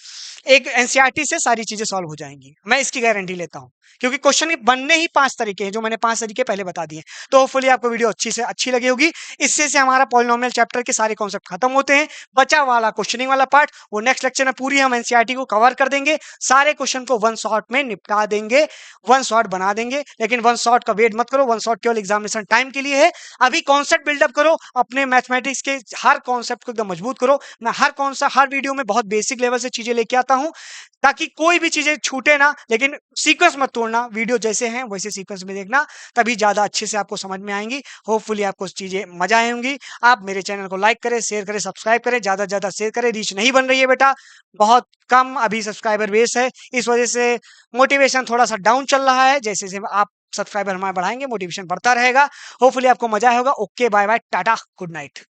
एक एनसीईआरटी से सारी चीजें सॉल्व हो जाएंगी, मैं इसकी गारंटी लेता हूं। क्योंकि क्वेश्चन के बनने ही 5 तरीके हैं, जो मैंने 5 तरीके पहले बता दिए। तो होपफुली आपको वीडियो अच्छी लगी होगी। इससे से हमारा पॉलिनोमियल चैप्टर के सारे कॉन्सेप्ट खत्म होते हैं। बचा वाला क्वेश्चनिंग वाला पार्ट वो नेक्स्ट लेक्चर में पूरी हम एनसीईआरटी को कवर कर देंगे, सारे क्वेश्चन को वन शॉट में निपटा देंगे, वन शॉट बना देंगे। लेकिन वन शॉट का वेट मत करो, वन शॉट केवल एग्जामिनेशन टाइम के लिए है। अभी कॉन्सेप्ट बिल्डअप करो, अपने मैथमेटिक्स के हर कॉन्सेप्ट को एकदम मजबूत करो। मैं हर वीडियो में बहुत बेसिक लेवल से चीजें लेके आता हूं, ताकि कोई भी चीजें छूटे ना। लेकिन सीक्वेंस मत तोड़ना, वीडियो जैसे हैं वैसे सीक्वेंस में देखना, तभी ज्यादा अच्छे से आपको समझ में आएंगी। होपफुली आपको चीजें मजा आएंगी। आप मेरे चैनल को लाइक करें, शेयर करें, सब्सक्राइब करें, ज्यादा से ज्यादा शेयर करें। रीच नहीं बन रही है बेटा, बहुत कम अभी सब्सक्राइबर बेस है, इस वजह से मोटिवेशन थोड़ा सा डाउन चल रहा है। जैसे जैसे आप सब्सक्राइबर हमारे बढ़ाएंगे, मोटिवेशन बढ़ता रहेगा। होपफुली आपको मजा आएगा। Okay, bye bye, tata, good night.